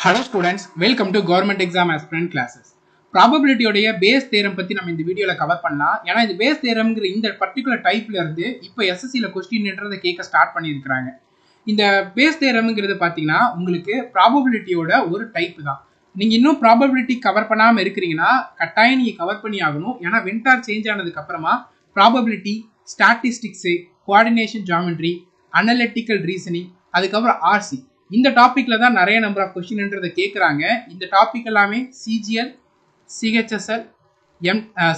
Hello students, welcome to Government Exam Aspirant Classes. Probability உடைய base theorem பத்தி நம்ம இந்த வீடியோல கவர் பண்ணலாம். ஏன்னா இந்த பேஸ் தேரம்ங்கிற இந்த பர்టిక్యులர் டைப்ல இருந்து இப்போ எஸ்எஸ்சி ல क्वेश्चनன்றதை கேட்க ஸ்டார்ட் பண்ணியிருக்காங்க. இந்த பேஸ் தேரம்ங்கிறது பாத்தீங்கன்னா உங்களுக்கு ப்ராபபிலிட்டியோட ஒரு டைப் தான். நீங்க இன்னும் ப்ராபபிலிட்டி கவர் பண்ணாம இருக்கீங்கன்னா கட்டாயம் நீங்க கவர் பண்ணி ஆகணும். ஏன்னா வென்டார் சேஞ்ச் ஆனதுக்கு அப்புறமா probability, statistics, coordination geometry, analytical reasoning, அதுக்கப்புறம் ஆர்சி இந்த டாபிக்ல தான் நிறைய நம்பர் ஆஃப் क्वेश्चनன்றதை கேட்குறாங்க. இந்த டாபிக் எல்லாமே சிஜிஎல், சிஹெச்எஸ்எல்,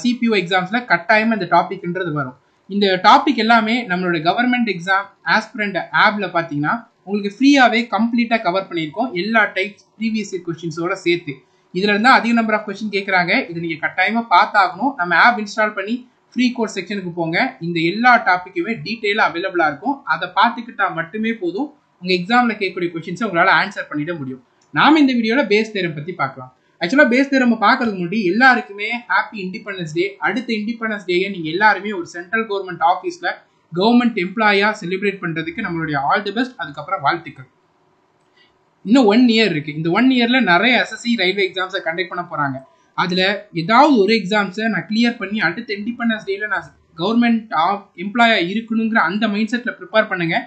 சிபிஓ எக்ஸாம்ஸ்ல கட்டாயமா இந்த டாபிக்ன்றது வரும். இந்த டாபிக் எல்லாமே நம்மளோட கவர்மெண்ட் எக்ஸாம் ஆஸ்பிரண்ட் ஆப்ல பாத்தீங்கன்னா உங்களுக்கு ஃப்ரீயாவே கம்ப்ளீட்டா கவர் பண்ணியிருக்கோம். எல்லா டைப்ஸ் ப்ரீவியஸ் இயர் क्वेश्चंसோட சேர்த்து இதுல இருந்தா அதிக நம்பர் ஆஃப் क्वेश्चन கேட்குறாங்க. இது நீங்க கட்டாயமா பார்த்தாகணும். நம்ம ஆப் இன்ஸ்டால் பண்ணி ஃப்ரீ கோர்ஸ் செக்ஷனுக்கு போங்க. இந்த எல்லா டாபிக்குமே டீட்டெயிலா அவைலபிளா இருக்கும். அதை பார்த்துக்கிட்டா மட்டுமே போதும் உங்க எக்ஸாம்ல கேட்கக்கூடிய क्वेश्चंस உங்களால ஆன்சர் பண்ணிட முடியும். நாம இந்த வீடியோல பேஸ் தேரம் பத்தி பார்க்கலாம். ஆக்சுவலா பேஸ் தேரம் பார்க்கறதுக்கு முன்னாடி எல்லாருக்குமே ஹாப்பி இண்டிபெண்டன்ஸ் டே. அடுத்த இண்டிபெண்டன்ஸ் டேயை நீங்க எல்லாருமே ஒரு சென்ட்ரல் கவர்மெண்ட் ஆஃபீஸ்ல கவர்மெண்ட் எம்ப்ளாயா செலிப்ரேட் பண்றதுக்கு நம்மளுடைய ஆல் தி பெஸ்ட், அதுக்கப்புறம் வாழ்த்துக்கள். இன்னும் 1 இயர் இருக்கு. இந்த 1 இயர்ல நிறைய எஸ்எஸ்சி ரயில்வே எக்ஸாம்ஸை கண்டக்ட் பண்ண போறாங்க. அதுல ஏதாவது ஒரு எக்ஸாம்ஸை நான் கிளியர் பண்ணி அடுத்த இண்டிபெண்டன்ஸ் டேல நான் கவர்மெண்ட் எம்ப்ளாயா இருக்கணுங்கிற அந்த மைண்ட் செட்ல ப்ரிப்பேர் பண்ணுங்க.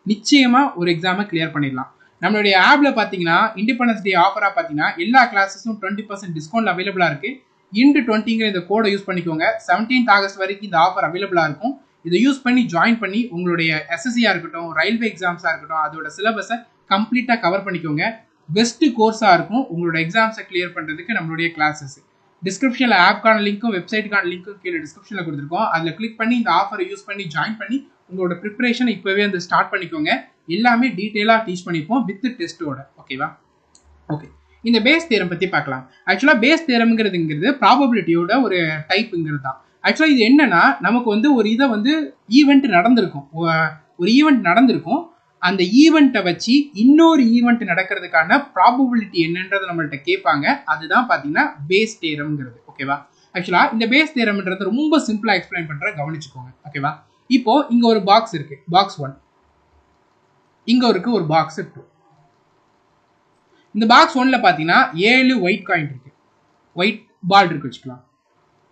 நிச்சயமா ஒரு எக்ஸாமை கிளியர் பண்ணிடலாம். நம்மளுடைய ஆப்ல பாத்தீங்கன்னா இண்டிபெண்டன்ஸ் டே ஆஃபரா பாத்தீங்கன்னா எல்லா கிளாஸஸும் 20% டிஸ்கவுண்ட் அவைலபிளா இருக்கு. இன்டு 20ங்கிற இந்த கோடை யூஸ் பண்ணிக்கோங்க. 17th ஆகஸ்ட் வரைக்கும் இந்த ஆஃபர் அவைலபிளா இருக்கும். இதை யூஸ் பண்ணி ஜாயின் பண்ணி உங்களுடைய எஸ்எஸ்சியா இருக்கட்டும், ரயில்வே எக்ஸாம்ஸா இருக்கட்டும், அதோட சிலபஸை கம்ப்ளீட்டா கவர் பண்ணிக்கோங்க. பெஸ்ட் கோர்ஸா இருக்கும் உங்களோட எக்ஸாம்ஸை கிளியர் பண்றதுக்கு நம்மளுடைய கிளாஸஸ். டிஸ்கிரிப்ஷன்ல ஆப்கான லிங்க்கும் வெப்சைட்டுக்கான லிங்க்கும் கீழே டிஸ்கிரிப்ஷன்ல கொடுத்துருக்கோம். அதுல கிளிக் பண்ணி இந்த ஆஃபரை யூஸ் பண்ணி ஜாயின் பண்ணி உங்களோட ப்ரிப்பரேஷன் இப்பவே வந்து ஸ்டார்ட் பண்ணிக்கோங்க. எல்லாமே டீட்டெயிலா டீச் பண்ணிப்போம் வித் டெஸ்ட்டோட. ஓகேவா? ஓகே, இந்த பேஸ் தேரம் பத்தி பார்க்கலாம். ஆக்சுவலா பேஸ் தேரம்ங்கிறதுங்கிறது ப்ராபபிலிட்டியோட ஒரு டைப்புங்கிறது தான். ஆக்சுவலா இது என்னன்னா நமக்கு வந்து ஒரு இதை வந்து ஈவெண்ட் நடந்திருக்கும். ஒரு ஈவெண்ட் நடந்திருக்கும். அந்த ஈவெண்ட்டை வச்சு இன்னொரு ஈவெண்ட் நடக்கிறதுக்கான ப்ராபபிலிட்டி என்னன்றதை நம்மள்ட்ட கேட்பாங்க. அதுதான் பாத்தீங்கன்னா பேஸ் தேரம்ங்கிறது. ஓகேவா? ஆக்சுவலா இந்த பேஸ் தேரம்ன்றது ரொம்ப சிம்பிளா எக்ஸ்பிளைன் பண்ற, கவனிச்சுக்கோங்க. ஓகேவா? இப்போ இங்க ஒரு பாக்ஸ் இருக்கு, பாக்ஸ் 1. இங்க இருக்கு ஒரு பாக்ஸ் 2. இந்த பாக்ஸ் 1ல பாத்தீங்கன்னா 7 ஒயிட் காயின் இருக்கு, ஒயிட் பால் இருக்கு வச்சுக்கலாம்.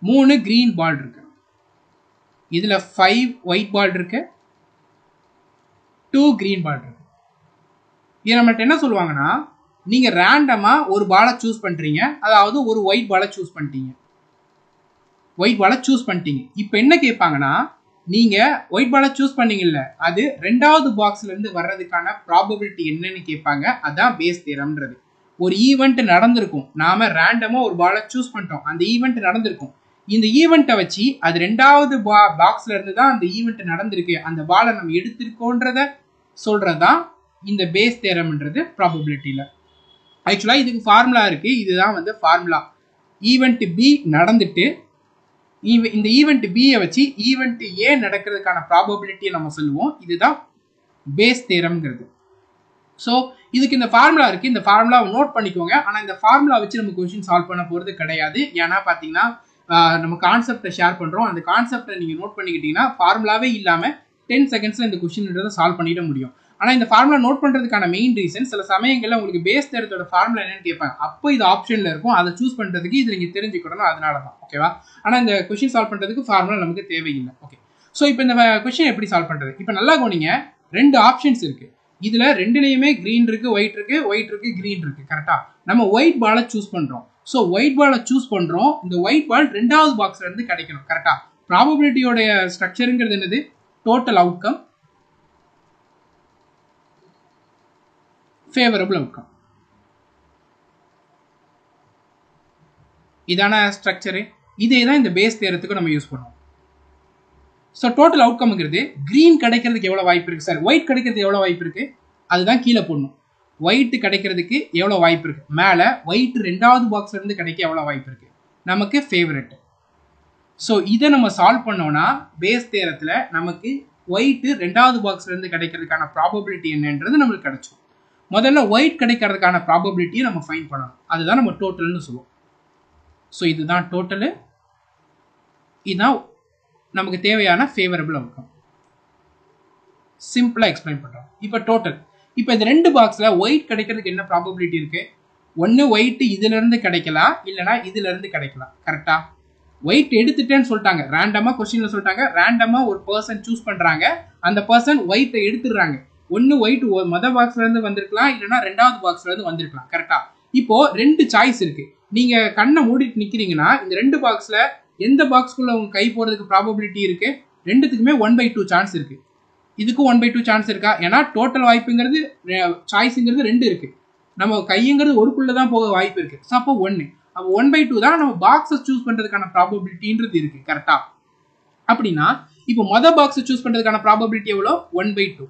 3 கிரீன் பால் இருக்கு. இதுல 5 ஒயிட் பால் இருக்கு, 2 கிரீன் பால் இருக்கு. இது நம்மள்ட்ட என்ன சொல்லுவாங்கன்னா, நீங்க ரேண்டமா ஒரு பாலை சூஸ் பண்றீங்க, அதாவது ஒரு ஒயிட் பாலை சூஸ் பண்ணிட்டீங்க. ஒயிட் பாலை சூஸ் பண்ணிட்டீங்க. இப்போ என்ன கேட்பாங்கன்னா, நீங்க ஒயிட் பாலை சூஸ் பண்ணீங்கல்ல, அது ரெண்டாவது பாக்ஸ்ல இருந்து வர்றதுக்கான ப்ராபபிலிட்டி என்னன்னு கேட்பாங்க. அதான் பேஸ் தேரம்ன்றது. ஒரு ஈவெண்ட் நடந்திருக்கும், நாம ரேண்டமா ஒரு பாலை சூஸ் பண்ணிட்டோம், அந்த ஈவெண்ட் நடந்திருக்கும். இந்த ஈவெண்ட்டை வச்சு அது ரெண்டாவது பாக்ஸ்ல இருந்து தான் அந்த ஈவெண்ட் நடந்திருக்கு, அந்த பாலை நம்ம எடுத்திருக்கோன்றத சொல்றதுதான் இந்த பேஸ் தேரம்ன்றது ப்ராபபிலிட்டியில. ஆக்சுவலா இதுக்கு ஃபார்முலா இருக்கு. இதுதான் வந்து ஃபார்முலா. ஈவெண்ட் பி நடந்துட்டு இந்த ஈவெண்ட் பியை வச்சு ஈவெண்ட் ஏ நடக்கிறதுக்கான ப்ராபபிலிட்டியை நம்ம சொல்லுவோம். இதுதான் பேஸ் தேரம்ங்கிறது. ஸோ இதுக்கு இந்த ஃபார்முலா இருக்கு. இந்த ஃபார்முலாவை நோட் பண்ணிக்கோங்க. ஆனால் இந்த ஃபார்முலா வச்சு நம்ம கொஸ்டின் சால்வ் பண்ண போறது கிடையாது. ஏன்னா பார்த்தீங்கன்னா நம்ம கான்செப்டை ஷேர் பண்றோம். அந்த கான்செப்டை நீங்க நோட் பண்ணிக்கிட்டீங்கன்னா ஃபார்முலாவே இல்லாம 10 செகண்ட்ஸ்ல இந்த கொஸ்டின் சால்வ் பண்ணிட முடியும். ஆனா இந்த ஃபார்முலா நோட் பண்றதுக்கான மெயின் ரீசன், சில சமயங்கள்ல உங்களுக்கு பேஸ் தேரத்தோட ஃபார்முலா என்னன்னு கேட்பாங்க. அப்போ இது ஆப்ஷன்ல இருக்கும். அதை சூஸ் பண்றதுக்கு இது நீங்க தெரிஞ்சுக்கணும். அதனாலதான். ஓகேவா? ஆனா இந்த கொஸ்டின் சால்வ் பண்றதுக்கு ஃபார்முலா நமக்கு தேவையில்லை. ஓகே, சோ இப்போ இந்த கொஸ்டின் எப்படி சால்வ் பண்றது? இப்போ நல்லா கவனிங்க. 2 ஆப்ஷன்ஸ் இருக்கு. இதுல ரெண்டுலயுமே கிரீன் இருக்கு, ஒயிட் இருக்கு, ஒயிட் இருக்கு, கிரீன் இருக்கு. கரெக்டா? நம்ம ஒயிட் பாலை சூஸ் பண்றோம். சோ ஒயிட் பாலை சூஸ் பண்றோம். இந்த ஒயிட் பால் ரெண்டாவது பாக்ஸ்ல இருந்து கிடைக்கணும். கரெக்டா? ப்ராபபிலிட்டியோட ஸ்ட்ரக்சருங்கிறது என்னது? Total outcome, favourable outcome. இதான ஸ்ட்ரக்சரு. இதே தான் இந்த பேஸ் தேரத்துக்கு நம்ம யூஸ் பண்ணுவோம். ஸோ டோட்டல் அவுட்கம்ங்கிறது கிரீன் கிடைக்கிறதுக்கு எவ்வளோ வாய்ப்பு இருக்கு சார், ஒயிட் கிடைக்கிறதுக்கு எவ்வளோ வாய்ப்பு இருக்கு, அதுதான் கீழே போடணும். ஒயிட் கிடைக்கிறதுக்கு எவ்வளோ வாய்ப்பு இருக்கு, மேலே ஒயிட் ரெண்டாவது பாக்ஸ்ல இருந்து கிடைக்க எவ்வளோ வாய்ப்பு இருக்கு, நமக்கு ஃபேவரட். ஸோ இதை நம்ம சால்வ் பண்ணோம்னா பேஸ் தேரத்தில் நமக்கு ஒயிட் ரெண்டாவது பாக்ஸ்ல இருந்து கிடைக்கிறதுக்கான ப்ராபபிலிட்டி என்னன்றது நம்மளுக்கு கிடைச்சோம். முதல்ல ஒயிட் கிடைக்கிறதுக்கான ப்ராபபிலிட்டியை நம்ம ஃபைண்ட் பண்ணணும். அதுதான் நம்ம டோட்டல்னு சொல்லுவோம். ஸோ இதுதான் டோட்டலு. இதுதான் நமக்கு தேவையான ஃபேவரபிள் அவுட்கம். சிம்பிளா எக்ஸ்பிளைன் பண்றோம். இப்போ டோட்டல். இப்போ இந்த 2 பாக்ஸ்ல ஒயிட் கிடைக்கிறதுக்கு என்ன ப்ராபபிலிட்டி இருக்கு? ஒன்று ஒயிட் இதுல இருந்து கிடைக்கலாம், இல்லைனா இதுல இருந்து கிடைக்கலாம். கரெக்டா? ஒயிட் எடுத்துட்டேன்னு சொல்லிட்டாங்க, ரேண்டமா கொஸ்டின்ல சொல்லிட்டாங்க, ரேண்டமா ஒரு பர்சன் சூஸ் பண்றாங்க, அந்த பர்சன் ஒயிட்டை எடுத்துடுறாங்க. ஒன்று ஒயிட் மொதல் பாக்ஸ்ல இருந்து வந்திருக்கலாம், இல்லைனா ரெண்டாவது பாக்ஸ்ல இருந்து வந்திருக்கலாம். கரெக்டா? இப்போ ரெண்டு சாய்ஸ் இருக்கு. நீங்க கண்ணை மூடிட்டு நிக்கிறீங்கன்னா இந்த ரெண்டு பாக்ஸ்ல எந்த பாக்ஸ்க்குள்ள உங்க கை போறதுக்கு ப்ராபபிலிட்டி இருக்கு? ரெண்டுத்துக்குமே 1/2 சான்ஸ் இருக்கு. இதுக்கும் 1/2 சான்ஸ் இருக்கா? ஏன்னா டோட்டல் வாய்ப்புங்கிறது சாய்ஸ்ங்கிறது 2 இருக்கு. நம்ம கைங்கிறது ஒருக்குள்ளதான் போக வாய்ப்பு இருக்கு. அப்போ 1. அப்போ 1/2 தான் நம்ம பாக்ஸை சூஸ் பண்றதுக்கான ப்ராபபிலிட்டின்றது இருக்கு. கரெக்டா? அப்படின்னா இப்போ மொதல் பாக்ஸை சூஸ் பண்றதுக்கான ப்ராபபிலிட்டி எவ்வளோ? 1/2.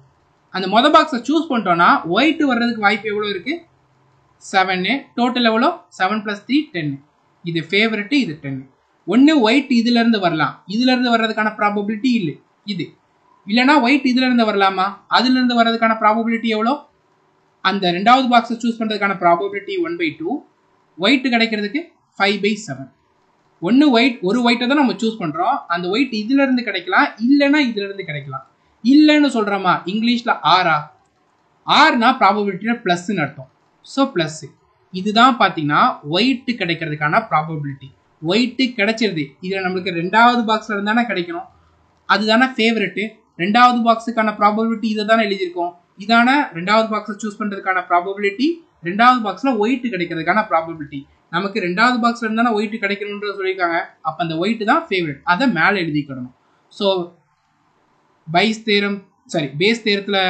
அந்த மொதல் பாக்ஸை சூஸ் பண்ணிட்டோம்னா ஒயிட் வர்றதுக்கு வாய்ப்பு எவ்வளோ இருக்கு? 7. டோட்டல் எவ்வளோ? 7 + 3 10. இது ஃபேவரட், இது 10. ஒன்று ஒயிட் இதுல இருந்து வரலாம், இதுல இருந்து வர்றதுக்கான ப்ராபபிலிட்டி இல்லை இது. இல்லைனா ஒயிட் இதுல இருந்து வரலாமா? அதுல இருந்து வர்றதுக்கான ப்ராபபிலிட்டி எவ்வளோ? அந்த ரெண்டாவது பாக்ஸை சூஸ் பண்றதுக்கான ப்ராபபிலிட்டி 1/2. ஒயிட் கிடைக்கிறதுக்கு 5/7. ஒன்று ஒயிட், ஒரு ஒயிட்டை தான் நம்ம சூஸ் பண்றோம். அந்த ஒயிட் இதுல இருந்து கிடைக்கலாம், இல்லைன்னா இதுல இருந்து கிடைக்கலாம். இல்லைன்னு சொல்றோமா? இங்கிலீஷ்ல ஆரா? ஆர்னா ப்ராபபிலிட்டினா பிளஸ்ன்னு அர்த்தம். So plus. இதுதான் பார்த்தீங்கன்னா ஒயிட் கிடைக்கிறதுக்கான ப்ராபபிலிட்டி. ஒயிட்டு கிடைச்சிருது, இதில் நம்மளுக்கு ரெண்டாவது பாக்ஸ்ல இருந்தானே கிடைக்கணும், அதுதானே ஃபேவரெட்டு. ரெண்டாவது பாக்ஸுக்கான ப்ராபபிலிட்டி இதை தானே எழுதியிருக்கோம். இதான ரெண்டாவது பாக்ஸை சூஸ் பண்ணுறதுக்கான ப்ராபபிலிட்டி, ரெண்டாவது பாக்ஸில் ஒயிட் கிடைக்கிறதுக்கான ப்ராபபிலிட்டி. நமக்கு ரெண்டாவது பாக்ஸ்ல இருந்தானே ஒயிட் கிடைக்கணும்னு சொல்லியிருக்காங்க. அப்போ அந்த ஒயிட் தான் ஃபேவரெட், அதை மேலே எழுதிக்கிடணும். ஸோ பேஸ் தேரத்தில்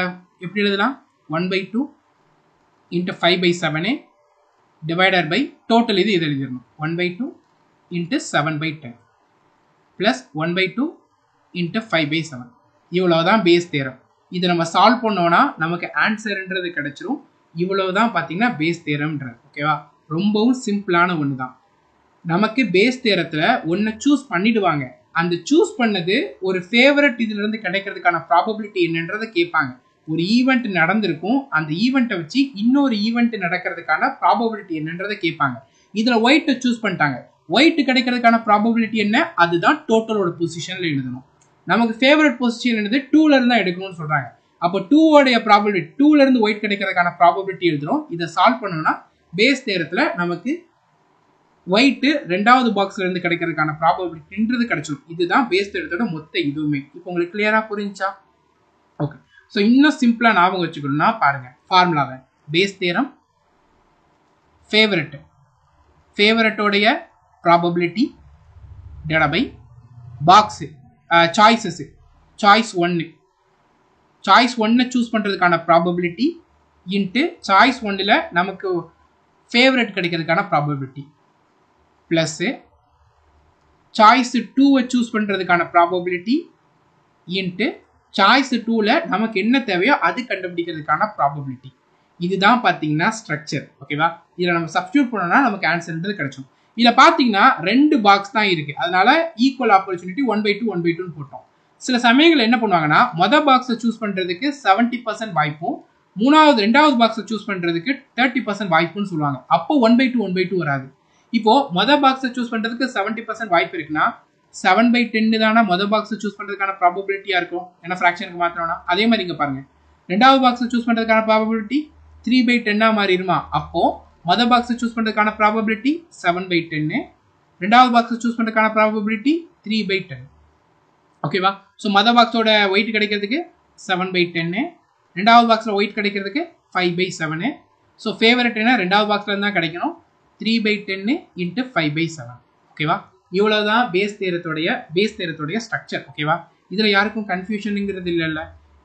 எப்படி எழுதலாம்? 1/2 × 5/7 டிவைடட் பை டோட்டல் இது எழுதிடணும். 1/2 × 7/10 ப்ளஸ் 1/2 × 5/7. இவ்வளவுதான் பேஸ் தேரம். இதை நம்ம சால்வ் பண்ணோம்னா நமக்கு ஆன்சர்ன்றது கிடைச்சிரும். இவ்வளவுதான் பார்த்தீங்கன்னா பேஸ் தேரம்ன்றது. ஓகேவா? ரொம்பவும் சிம்பிளான ஒன்று தான். நமக்கு பேஸ் தேரத்தில் ஒன்று சூஸ் பண்ணிடுவாங்க. அந்த சூஸ் பண்ணது ஒரு ஃபேவரட் இதுல இருந்து கிடைக்கிறதுக்கான ப்ராபபிலிட்டி என்னன்றதை கேட்பாங்க. ஒரு ஈவெண்ட் நடந்திருக்கும், அந்த ஈவெண்ட்டை வச்சு இன்னொரு ஈவெண்ட் நடக்கிறதுக்கான ப்ராபபிலிட்டி என்னன்றதை கேட்பாங்க. இதுல ஒயிட்டை சூஸ் பண்ணிட்டாங்க, ஒயிட் கிடைக்கிறதுக்கான ப்ராபபிலிட்டி என்ன? அதுதான் டோட்டலோட பொசிஷன்ல எழுதணும். நமக்கு ஃபேவரட் பொசிஷன் என்னது? 2ல இருந்து தான் எடுக்கணும்னு சொல்றாங்க. அப்போ 2 ப்ராபபிலிட்டி, 2ல இருந்து ஒயிட் கிடைக்கிறதுக்கான ப்ராபபிலிட்டி எழுதுறோம். இதை சால்வ் பண்ணோம்னா பேஸ் தேரத்துல நமக்கு ஒயிட் ரெண்டாவது பாக்ஸ்ல இருந்து கிடைக்கிறதுக்கான ப்ராபபிலிட்டின்றது கிடைச்சிடும். இதுதான் பேஸ் தேரத்தோட மொத்த இதுவுமே. இப்போ உங்களுக்கு கிளியரா புரிஞ்சா? ஓகே. ஸோ இன்னும் சிம்பிளா ஞாபகம் வச்சுக்கணும்னா பாருங்க ஃபார்முலாவை. பேஸ் தேரம் ஃபேவரட்டோடைய probability divided by box choices. Choice 1 choose பண்றதுக்கான ப்ராபபிலிட்டி இன்ட்டு சாய்ஸ் 1ல நமக்கு ஃபேவரட் கிடைக்கிறதுக்கான ப்ராபபிலிட்டி பிளஸ் சாய்ஸ் 2 சூஸ் பண்றதுக்கான ப்ராபபிலிட்டி இன்ட்டு சாய்ஸ் 2ல நமக்கு என்ன தேவையோ அது கண்டுபிடிக்கிறதுக்கான ப்ராபபிலிட்டி. இதுதான் பார்த்தீங்கன்னா ஸ்ட்ரக்சர். ஓகேவா? இதில் நம்ம சப்ஸ்டியூட் பண்ணோம்னா நமக்கு ஆன்சர்ன்றது கிடைக்கும். இதில் பார்த்தீங்கன்னா 2 பாக்ஸ் தான் இருக்கு, அதனால ஈக்குவல் ஆப்பர்ச்சுனிட்டி 1/2 போட்டோம். சில சமயங்கள் என்ன பண்ணுவாங்கன்னா மொதல் பாக்ஸை சூஸ் பண்றதுக்கு 70% வாய்ப்பும், ரெண்டாவது பாக்ஸை சூஸ் பண்றதுக்கு 30% வாய்ப்புன்னு சொல்லுவாங்க. அப்போ 1/2 வராது. இப்போ மொதல் பாக்ஸை சூஸ் பண்றதுக்கு 70% வாய்ப்பு இருக்குன்னா 7/10 தானே மொதல் பாக்ஸை சூஸ் பண்றதுக்கான ப்ராபபிலிட்டியா இருக்கும், ஏன்னா ஃபிராக்ஷனுக்கு மாத்திரம்னா. அதே மாதிரி இங்க பாருங்க, ரெண்டாவது பாக்ஸை சூஸ் பண்றதுக்கான ப்ராபபிலிட்டி 3/10 மாறிடுமா? அப்போ மொதல் பாக்ஸை சூஸ் பண்றதுக்கான ப்ராபபிலிட்டி 7/10, ரெண்டாவது பாக்ஸை சூஸ் பண்றதுக்கான ப்ராபபிலிட்டி 3/10. ஓகேவா? ஸோ மொதல் பாக்ஸோட ஒயிட் கிடைக்கிறதுக்கு 7/10, ரெண்டாவது பாக்ஸ்ல ஒயிட் கிடைக்கிறதுக்கு 5/7. ஸோ ஃபேவரட் என்ன? ரெண்டாவது பாக்ஸ்ல இருந்தா கிடைக்கணும், 3/10 × 5/7. ஓகேவா? இவ்வளவுதான் பேஸ் தேரத்தோடைய ஸ்ட்ரக்சர். ஓகேவா? இதுல யாருக்கும் கன்ஃபியூஷனுங்கிறது இல்லைல்ல.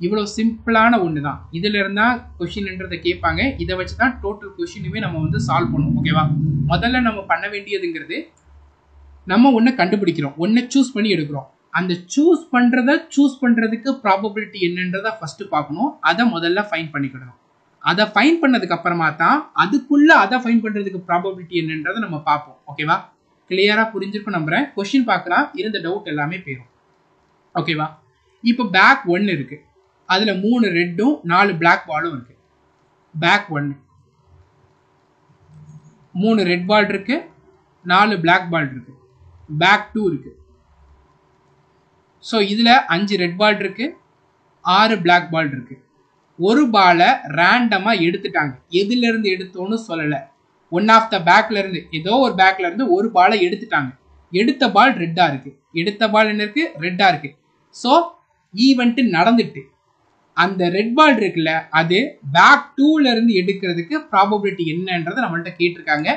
இவ்வளவு சிம்பிளான ஒன்று தான். இதுல இருந்தா கொஸ்டின்ன்றதை கேட்பாங்க. இதை வச்சு தான் டோட்டல் கொஸ்டினுமே நம்ம வந்து சால்வ் பண்ணுவோம். ஓகேவா? முதல்ல நம்ம பண்ண வேண்டியதுங்கிறது, நம்ம ஒன்று கண்டுபிடிக்கிறோம், ஒன்று சூஸ் பண்ணி எடுக்கிறோம். அந்த சூஸ் பண்றதுக்கு ப்ராபபிலிட்டி என்னன்றதை ஃபர்ஸ்ட் பார்க்கணும். அதை முதல்ல ஃபைன் பண்ணிக்கிடணும். அதை ஃபைன் பண்ணதுக்கு அப்புறமா தான் அதுக்குள்ள அதை ஃபைன் பண்றதுக்கு ப்ராபபிலிட்டி என்னன்றதை நம்ம பார்ப்போம். ஓகேவா? கிளியரா புரிஞ்சிருக்கும் நம்புறேன். கொஸ்டின் பார்க்கலாம், இருந்த டவுட் எல்லாமே போயிடும். ஓகேவா? இப்போ பேக் 1 இருக்கு, அதுல 3 ரெட்டும் 4 பிளாக் பாலும் இருக்கு. பேக் 1 3 ரெட் பால் இருக்கு, 4 பிளாக் பால் இருக்கு. பேக் 2 இருக்கு. ஸோ இதுல 5 ரெட் பால் இருக்கு, 6 பிளாக் பால் இருக்கு. ஒரு பாலை ரேண்டமா எடுத்துட்டாங்க, எதுல இருந்து எடுத்தோன்னு சொல்லல. ஒன் ஆஃப் த பேக்ல இருந்து ஏதோ ஒரு பேக்ல இருந்து ஒரு பாலை எடுத்துட்டாங்க. எடுத்த பால் ரெட்டா இருக்கு. எடுத்த பால் என்ன இருக்கு? ரெட்டா இருக்கு. ஸோ ஈவெண்ட் நடந்துட்டு அந்த ரெட் பால் இருக்குல்ல, அது பேக் 2ல இருந்து எடுக்கிறதுக்கு ப்ராபபிலிட்டி என்னன்றதை நம்மள்ட்ட கேட்டிருக்காங்க.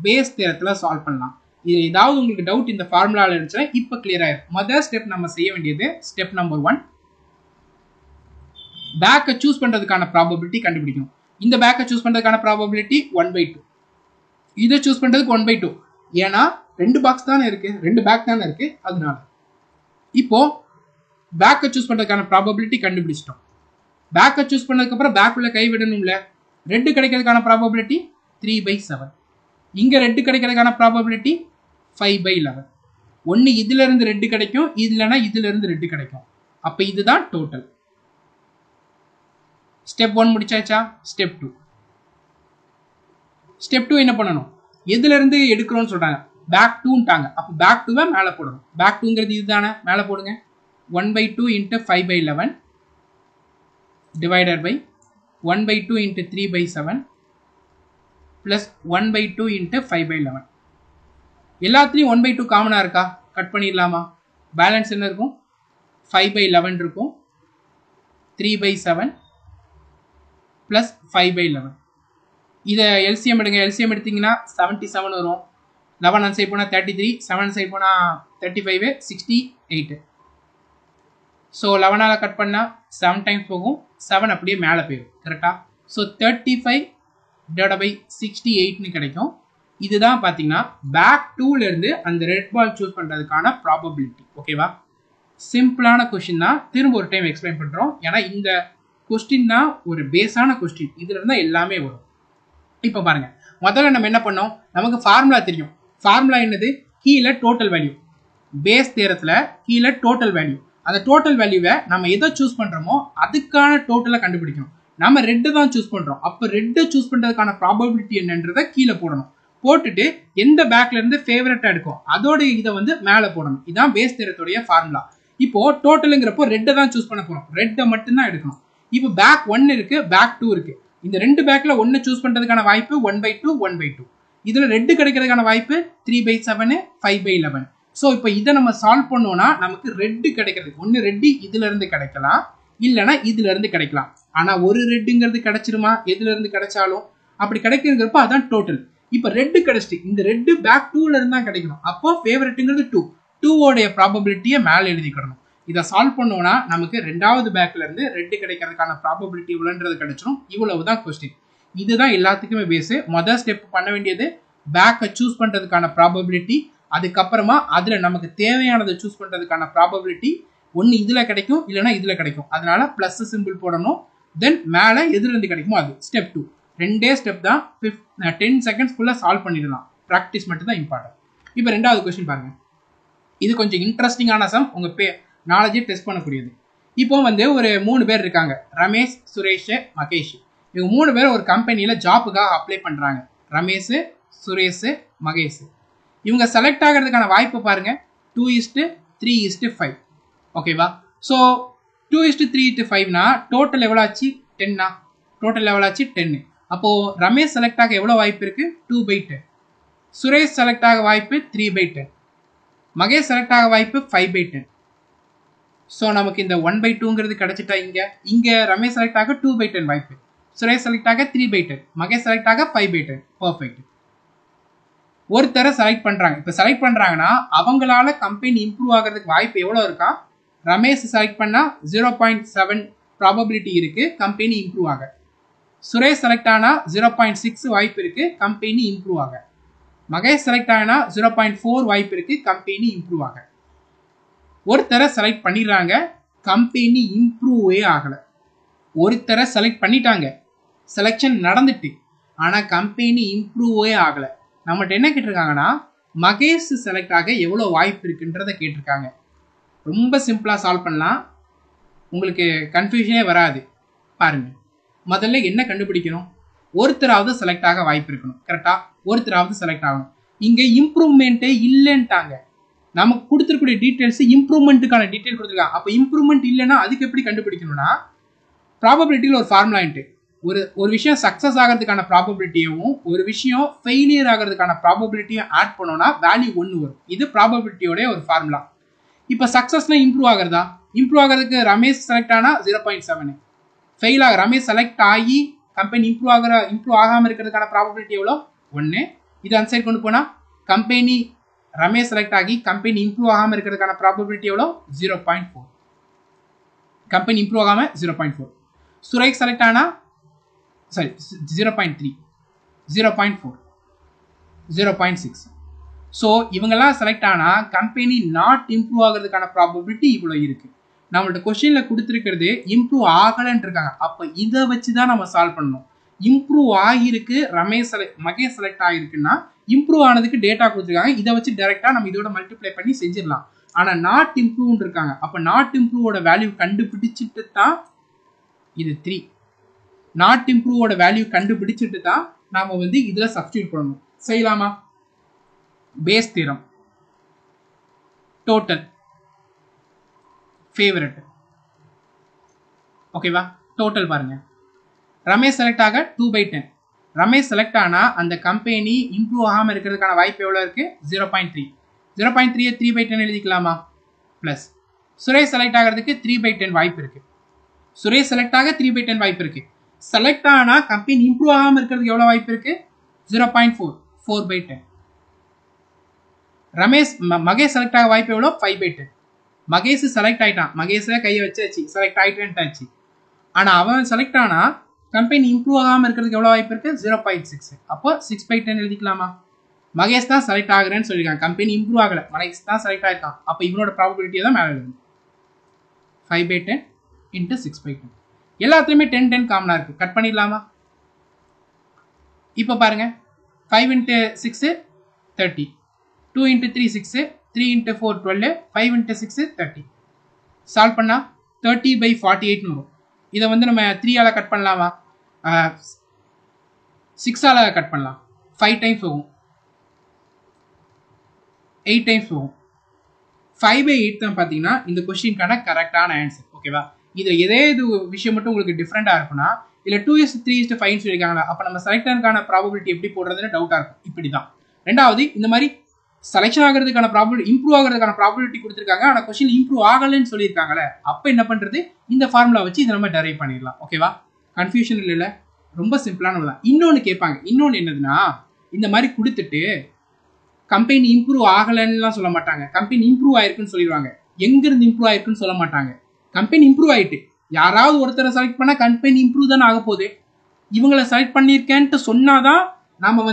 பேஸ் தியரத்துல சால்வ் பண்ணலாம். இது ஏதாவது உங்களுக்கு டவுட் இந்த ஃபார்முலால இருந்துச்சுன்னா இப்போ கிளியர் ஆயிரும். முதல் ஸ்டெப் நம்ம செய்ய வேண்டியது ஸ்டெப் நம்பர் 1, பேக்கை சூஸ் பண்றதுக்கான ப்ராபபிலிட்டி கண்டுபிடிக்கணும். இந்த பேக்கை சூஸ் பண்றதுக்கான ப்ராபபிலிட்டி 1/2. இதை சூஸ் பண்றதுக்கு 1/2. ஏன்னா 2 பாக்ஸ் தானே இருக்கு, 2 பேக் தானே இருக்கு. அதனால இப்போ பேக்கை சூஸ் பண்றதுக்கான ப்ராபபிலிட்டி கண்டுபிடிச்சிட்டோம். பேக்கை சூஸ் பண்ணதுக்கு அப்புறம் பேக்குள்ள கை விடணும்ல. ரெட்டு கிடைக்கிறதுக்கான ப்ராபபிலிட்டி 3/7. இங்க ரெட்டு கிடைக்கிறதுக்கான ப்ராபபிலிட்டி 5/11. ஒன்னு இதுல இருந்து ரெட்டு கிடைக்கும், இதுலனா இதுல இருந்து ரெட்டு கிடைக்கும். அப்ப இதுதான் டோட்டல். ஸ்டெப் 1 முடிச்சாச்சா? ஸ்டெப் 2. ஸ்டெப் 2 என்ன பண்ணணும்? எதுல இருந்து எடுக்கிறோம்னு சொல்றாங்க, பேக் 2ட்டாங்க. அப்ப பேக் 2வை மேல போடணும். பேக் 2ங்கிறது இதுதானே, மேல போடுங்க. 1/2 × 5/11 divided by 1/2 × 3/7 plus 1/2 × 5/11. எல்லாத்துலயும் 1/2 காமனா இருக்கா? கட் பண்ணிடலாமா? பேலன்ஸ் என்ன இருக்கும்? 5/11 இருக்கும். 3/7 plus 5/11. இதை எல்சிஎம் எடுங்க. எல்சிஎம் எடுத்தீங்கன்னா 77 வரும். 11 அந்த சைட் போனா 33, 7 சைட் போனா 35, 68. ஸோ 11ஆல கட் பண்ணா 7 டைம்ஸ் போகும். 7 அப்படியே மேலே போயிடும். கரெக்டா? ஸோ 35 / 68ன்னு கிடைக்கும். இதுதான் பார்த்தீங்கன்னா பேக் 2ல இருந்து அந்த ரெட் பால் சூஸ் பண்ணுறதுக்கான ப்ராபபிலிட்டி. ஓகேவா? சிம்பிளான கொஸ்டின் தான். திரும்ப ஒரு டைம் எக்ஸ்பிளைன் பண்ணுறோம். ஏன்னா இந்த கொஸ்டின் தான் ஒரு பேஸான கொஸ்டின். இதுல இருந்தா எல்லாமே வரும். இப்போ பாருங்க, முதல்ல நம்ம என்ன பண்ணோம்? நமக்கு ஃபார்முலா தெரியும். ஃபார்முலா என்னது? கீழே டோட்டல் வேல்யூ. பேஸ் தியரத்துல கீழே டோட்டல் வேல்யூ. அந்த டோட்டல் வேல்யூவை நம்ம எதை சூஸ் பண்றோமோ அதுக்கான டோட்டலை கண்டுபிடிக்கணும். நம்ம ரெட்டு தான் சூஸ் பண்றோம். அப்போ ரெட்டை சூஸ் பண்றதுக்கான ப்ராபபிலிட்டி என்னன்றதை கீழே போடணும். போட்டுட்டு எந்த பேக்ல இருந்து ஃபேவரட்டா எடுக்கும் அதோட இதை வந்து மேலே போடணும். இதான் பேஸ் தியரத்துடைய ஃபார்முலா. இப்போ டோட்டலுங்கிறப்போ ரெட்டை தான் சூஸ் பண்ண போறோம். ரெட்டை மட்டும்தான் எடுக்கணும். இப்போ பேக் 1 இருக்கு, பேக் 2 இருக்கு. இந்த ரெண்டு பேக்ல ஒன்னு சூஸ் பண்றதுக்கான வாய்ப்பு 1/2, 1/2. இதுல ரெட்டு கிடைக்கிறதுக்கான வாய்ப்பு 3/7, 5/11. ஸோ இப்போ இதை நம்ம சால்வ் பண்ணோம்னா நமக்கு ரெட்டு கிடைக்கிறது ஒன்னு ரெட்டு இதுல இருந்து கிடைக்கலாம், இல்லைன்னா இதுல இருந்து கிடைக்கலாம். ஆனா ஒரு ரெட்டுங்கிறது கிடைச்சிருமா? எதுல இருந்து கிடைச்சாலும் அப்படி கிடைக்கிறப்ப அதான் டோட்டல். இப்போ ரெட்டு கிடைச்சிட்டு இந்த ரெட்டு பேக் 2ல இருந்து தான் கிடைக்கணும். அப்போ ஃபேவரட்டுங்கிறது 2. 2வோடைய ப்ராபபிலிட்டியை மேலே எழுதிக்கிடணும். இதை சால்வ் பண்ணோம்னா நமக்கு ரெண்டாவது பேக்ல இருந்து ரெட்டு கிடைக்கிறதுக்கான ப்ராபபிலிட்டி இவ்வளோன்றது கிடைச்சிடும். இவ்வளவுதான் கொஸ்டின். இதுதான் எல்லாத்துக்குமே பேஸ். முதல் ஸ்டெப் பண்ண வேண்டியது பேக்கை சூஸ் பண்றதுக்கான ப்ராபபிலிட்டி. அதுக்கப்புறமா அதுல நமக்கு தேவையானதை சூஸ் பண்றதுக்கான ப்ராபபிலிட்டி ஒன்னு இதுல கிடைக்கும், இல்லைன்னா இதுல கிடைக்கும். அதனால பிளஸ் சிம்பிள் போடணும். தென் மேல எதுல இருந்து கிடைக்குமோ அது. ஸ்டெப் 2 ரெண்டே ஸ்டெப் தான். 10 செகண்ட்ஸ்க்குள்ள சால்வ் பண்ணிடலாம். ப்ராக்டிஸ் மட்டும் தான் இம்பார்ட்டன்ட். இப்போ ரெண்டாவது கொஸ்டின் பாருங்க. இது கொஞ்சம் இன்ட்ரெஸ்டிங்கான சம். உங்க நாலேஜை டெஸ்ட் பண்ணக்கூடியது. இப்போ வந்து ஒரு 3 பேர் இருக்காங்க, ரமேஷ், சுரேஷ், மகேஷ். இவங்க 3 பேர் ஒரு கம்பெனியில ஜாப்புக்காக அப்ளை பண்றாங்க. ரமேஷ், சுரேஷ், மகேஷ். இவங்க செலக்ட் ஆகிறதுக்கான வாய்ப்பு பாருங்க 2:3:5. ஓகேவா? ஸோ 2:3:5னா டோட்டல் எவ்வளோ ஆச்சு? 10. டோட்டல் எவ்வளோ ஆச்சு? 10. அப்போ ரமேஷ் செலக்ட் ஆக எவ்வளோ வாய்ப்பு இருக்கு? 2/10. சுரேஷ் செலக்ட் ஆக வாய்ப்பு 3/10. மகேஷ் செலக்ட் ஆக வாய்ப்பு 5/10. ஸோ நமக்கு இந்த 1/2ங்கிறது கிடைச்சிட்டா இங்க ரமேஷ் செலக்ட் ஆக 2/10 வாய்ப்பு, சுரேஷ் செலக்ட் ஆக 3/10, மகேஷ் செலக்ட் ஆக 5/10. பர்ஃபெக்ட். ஒருத்தரை செலக்ட் பண்றாங்க. இப்போ செலக்ட் பண்றாங்கன்னா அவங்களால கம்பெனி இம்ப்ரூவ் ஆகிறதுக்கு வாய்ப்பு எவ்வளோ இருக்கா? ரமேஷ் செலக்ட் பண்ணா 0.7 ப்ராபபிலிட்டி இருக்கு கம்பெனி இம்ப்ரூவ் ஆக. சுரேஷ் செலக்ட் ஆனா 0.6 வாய்ப்பு இருக்கு கம்பெனி இம்ப்ரூவ் ஆக. மகேஷ் செலக்ட் ஆனா 0.4 வாய்ப்பு இருக்கு கம்பெனி இம்ப்ரூவ் ஆக. ஒருத்தரை செலக்ட் பண்ணிடுறாங்க, கம்பெனி இம்ப்ரூவே ஆகல. ஒருத்தரை செலக்ட் பண்ணிட்டாங்க, செலக்ஷன் நடந்துட்டு, ஆனா கம்பெனி இம்ப்ரூவே ஆகல. நம்மகிட்ட என்ன கேட்டிருக்காங்கன்னா மகேஷ் செலக்ட் ஆக எவ்வளவு வாய்ப்பு இருக்குன்றத கேட்டிருக்காங்க. ரொம்ப சிம்பிளா சால்வ் பண்ணலாம், உங்களுக்கு கன்ஃபியூஷனே வராது. பாருங்க, முதல்ல என்ன கண்டுபிடிக்கணும்? ஒருத்தராவது செலக்ட் ஆக வாய்ப்பு இருக்கணும். கரெக்டா? ஒருத்தராவது செலக்ட் ஆகணும். இங்க இம்ப்ரூவ்மெண்ட்டே இல்லைன்ட்டாங்க. நமக்கு கொடுத்துருக்கூடிய டீடைல்ஸ் இம்ப்ரூவ்மெண்ட்டுக்கான டீடைல் கொடுத்துருக்காங்க. அப்போ இம்ப்ரூவ்மெண்ட் இல்லைன்னா அதுக்கு எப்படி கண்டுபிடிக்கணும்னா ப்ராபபிலிட்டியில் ஒரு ஃபார்முலா இன்ட்டு ஒரு விஷயம் சக்சஸ் ஆகிறதுக்கான ப்ராபபிலிட்டியும் ஒரு விஷயம் ஃபெயிலியர் ஆகிறதுக்கான ப்ராபபிலிட்டியும் ஆட் பண்ணோம்னா வேல்யூ 1 வரும். இது ப்ராபபிலிட்டியோட ஒரு ஃபார்முலா. இப்போ சக்சஸ்னா இம்ப்ரூவ் ஆகிறதா? இம்ப்ரூவ் ஆகிறதுக்கு ரமேஷ் செலக்ட் ஆனா 0.7, ஃபெயில் ஆக ரமேஷ் செலக்ட் ஆகி கம்பெனி இம்ப்ரூவ் ஆகாம இருக்கிறதுக்கான ப்ராபபிலிட்டி எவ்வளோ? 1. இது அந்த சைடு கொண்டு போனா கம்பெனி ரமேஷ் செலக்ட் ஆகி கம்பெனி இம்ப்ரூவ் ஆகாம இருக்கிறதுக்கான ப்ராபபிலிட்டி எவ்வளோ? 0.4. கம்பெனி இம்ப்ரூவ் ஆகாம 0.4. சுரேஷ் செலக்ட் ஆனா 0.3, 0.4, 0.6. ஸோ இவங்கெல்லாம் செலக்ட் ஆனா கம்பெனி நாட் இம்ப்ரூவ் ஆகிறதுக்கான ப்ராபபிலிட்டி இவ்வளோ இருக்கு. நம்மள்ட்ட கொஸ்டின்ல கொடுத்துருக்கிறது இம்ப்ரூவ் ஆகலன்னு இருக்காங்க. அப்போ இதை வச்சு தான் நம்ம சால்வ் பண்ணணும். இம்ப்ரூவ் ஆகிருக்கு மகேஷ் செலக்ட் ஆகிருக்குன்னா இம்ப்ரூவ் ஆனதுக்கு டேட்டா கொடுத்துருக்காங்க. இதை வச்சு டைரக்டா நம்ம இதோட மல்டிப்ளை பண்ணி செஞ்சிடலாம். ஆனா நாட் இம்ப்ரூவ் இருக்காங்க. அப்போ நாட் இம்ப்ரூவோட வேல்யூ கண்டுபிடிச்சிட்டு தான் இது 3. நாட் இம்ப்ரூவோட வேல்யூ கண்டுபிடிச்சிட்டு தான் நாம இதுல சப்ஸ்டியூட் பண்ணணும். செய்யலாமா? Base theorem, total, favourite. ஓகேவா? டோட்டல் பாருங்க. ரமேஷ் செலக்ட் ஆக 2/10. ரமேஷ் செலக்ட் ஆனா அந்த கம்பெனி இம்ப்ரூவ் ஆகாம இருக்கிறதுக்கான வாய்ப்பு எவ்வளவு இருக்கு? 0.3. 0.3 3/10 எழுதிக்கலாமா? பிளஸ் சுரேஷ் செலக்ட் ஆகிறதுக்கு 3/10 வாய்ப்பு இருக்கு. சுரேஷ் செலக்ட் ஆக 3/10 வாய்ப்பு இருக்கு. செலக்ட் ஆனா கம்பெனி இம்ப்ரூவ் ஆகாம இருக்கிறதுக்கு எவ்வளவு வாய்ப்பு இருக்கு? 0.4, 4/10. மகேஷ் செலக்ட் ஆக வாய்ப்பு எவ்வளோ? 5/10. மகேஷ் செலக்ட் ஆயிட்டான். மகேஷ கையை வச்சாச்சு, செலக்ட் ஆயிட்டாச்சு. ஆனா அவன் செலக்ட் ஆனா கம்பெனி இம்ப்ரூவ் ஆகாம இருக்கிறதுக்கு எவ்வளவு வாய்ப்பு இருக்கு? 0.6. அப்போ 6/10 எழுதிக்கலாமா? மகேஷ் தான் செலக்ட் ஆகுறேன்னு சொல்லியிருக்காங்க. கம்பெனி இம்ப்ரூவ் ஆகல, மகேஷ் தான் செலக்ட் ஆயிருக்கான். அப்போ இவனோட ப்ராபபிலிட்டியை தான் மேலே எழுதும். 5/10 into 6/10. எல்லாத்துலயுமே 10 காமனா இருக்கு. கட் பண்ணிடலாமா? இப்போ பாருங்க, 5 into 6 30, 2 into 3 6, 3 into 4 12, 5 into 6 30. Solve பண்ணா 30/48 வரும். இதை நம்ம 3 ஆல கட் பண்ணலாமா? 6 ஆல கட் பண்ணலாம். 5 டைம்ஸ் போகும், 8 டைம்ஸ் போகும். 5/8 தான் பார்த்தீங்கன்னா இந்த கொஸ்டினுக்கான கரெக்டான ஆன்சர். ஓகேவா? இது இது விஷயம் மட்டும் உங்களுக்கு டிஃப்ரெண்டா இருக்குன்னா, இல்லை 2:3:5 சொல்லியிருக்காங்களா, அப்போ நம்ம செலக்டனுக்கான ப்ராபபிலிட்டி எப்படி போடுறதுன்னு டவுட்டா இருக்கும். இப்படிதான். ரெண்டாவது, இந்த மாதிரி செலக்ஷன் ஆகிறதுக்கான ப்ராபபிலிட்டி, இம்ப்ரூவ் ஆகிறதுக்கான ப்ராபபிலிட்டி கொடுத்துருக்காங்க. ஆனால் கொஸ்டின் இம்ப்ரூவ் ஆகலன்னு சொல்லியிருக்காங்களே, அப்போ என்ன பண்றது? இந்த ஃபார்முலா வச்சு இதை நம்ம டெரைவ் பண்ணிடலாம். ஓகேவா? கன்ஃபியூஷன் இல்லைல்ல, ரொம்ப சிம்பிளானதுதான். இன்னொன்று கேட்பாங்க. இன்னொன்று என்னதுன்னா, இந்த மாதிரி கொடுத்துட்டு கம்பெனி இம்ப்ரூவ் ஆகலன்னுலாம் சொல்ல மாட்டாங்க. கம்பெனி இம்ப்ரூவ் ஆயிருக்குன்னு சொல்லிடுவாங்க. எங்கிருந்து இம்ப்ரூவ் ஆயிருக்குன்னு சொல்ல மாட்டாங்க. கம்பெனி இம்ப்ரூவ் ஆயிட்டு யாராவது ஒருத்தரை செலக்ட் பண்ணா கம்பெனி இம்ப்ரூவ் தானே ஆக போகுது. இவங்களை செலக்ட் பண்ணியிருக்கேன்ட்டு சொன்னாதான் நாம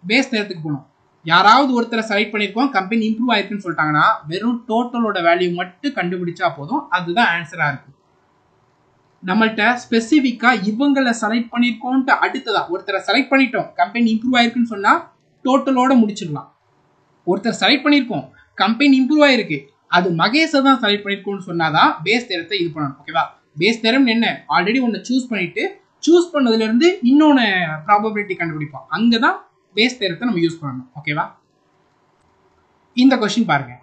பேஸ் நேரத்துக்கு போகணும். யாராவது ஒருத்தரை செலக்ட் பண்ணியிருக்கோம், கம்பெனி இம்ப்ரூவ் ஆயிருக்குன்னு சொல்லிட்டாங்கன்னா வெறும் டோட்டலோட வேல்யூ மட்டும் கண்டுபிடிச்சா போதும். அதுதான் ஆன்சரா இருக்கு. நம்மள்கிட்ட ஸ்பெசிஃபிக்கா இவங்களை செலக்ட் பண்ணியிருக்கோன்ட்டு அடுத்ததா ஒருத்தரை செலக்ட் பண்ணிட்டோம், கம்பெனி இம்ப்ரூவ் ஆயிருக்குன்னு சொன்னா டோட்டலோட முடிச்சிடலாம். ஒருத்தர் செலக்ட் பண்ணியிருக்கோம், கம்பெனி இம்ப்ரூவ் ஆயிருக்கு, அது மகேஷை தான் செலக்ட் பண்ணியிருக்கோம்னு சொன்னாதான் பேஸ் தேரத்தை இது பண்ணணும். ஓகேவா? பேஸ் தேரம் என்ன? ஆல்ரெடி ஒன்று சூஸ் பண்ணிட்டு சூஸ் பண்ணதுல இருந்து இன்னொன்று ப்ராபபிலிட்டி கண்டுபிடிப்போம். அங்கதான் பேஸ் தேரத்தை நம்ம யூஸ் பண்ணணும். ஓகேவா? இந்த கொஸ்டின் பாருங்க.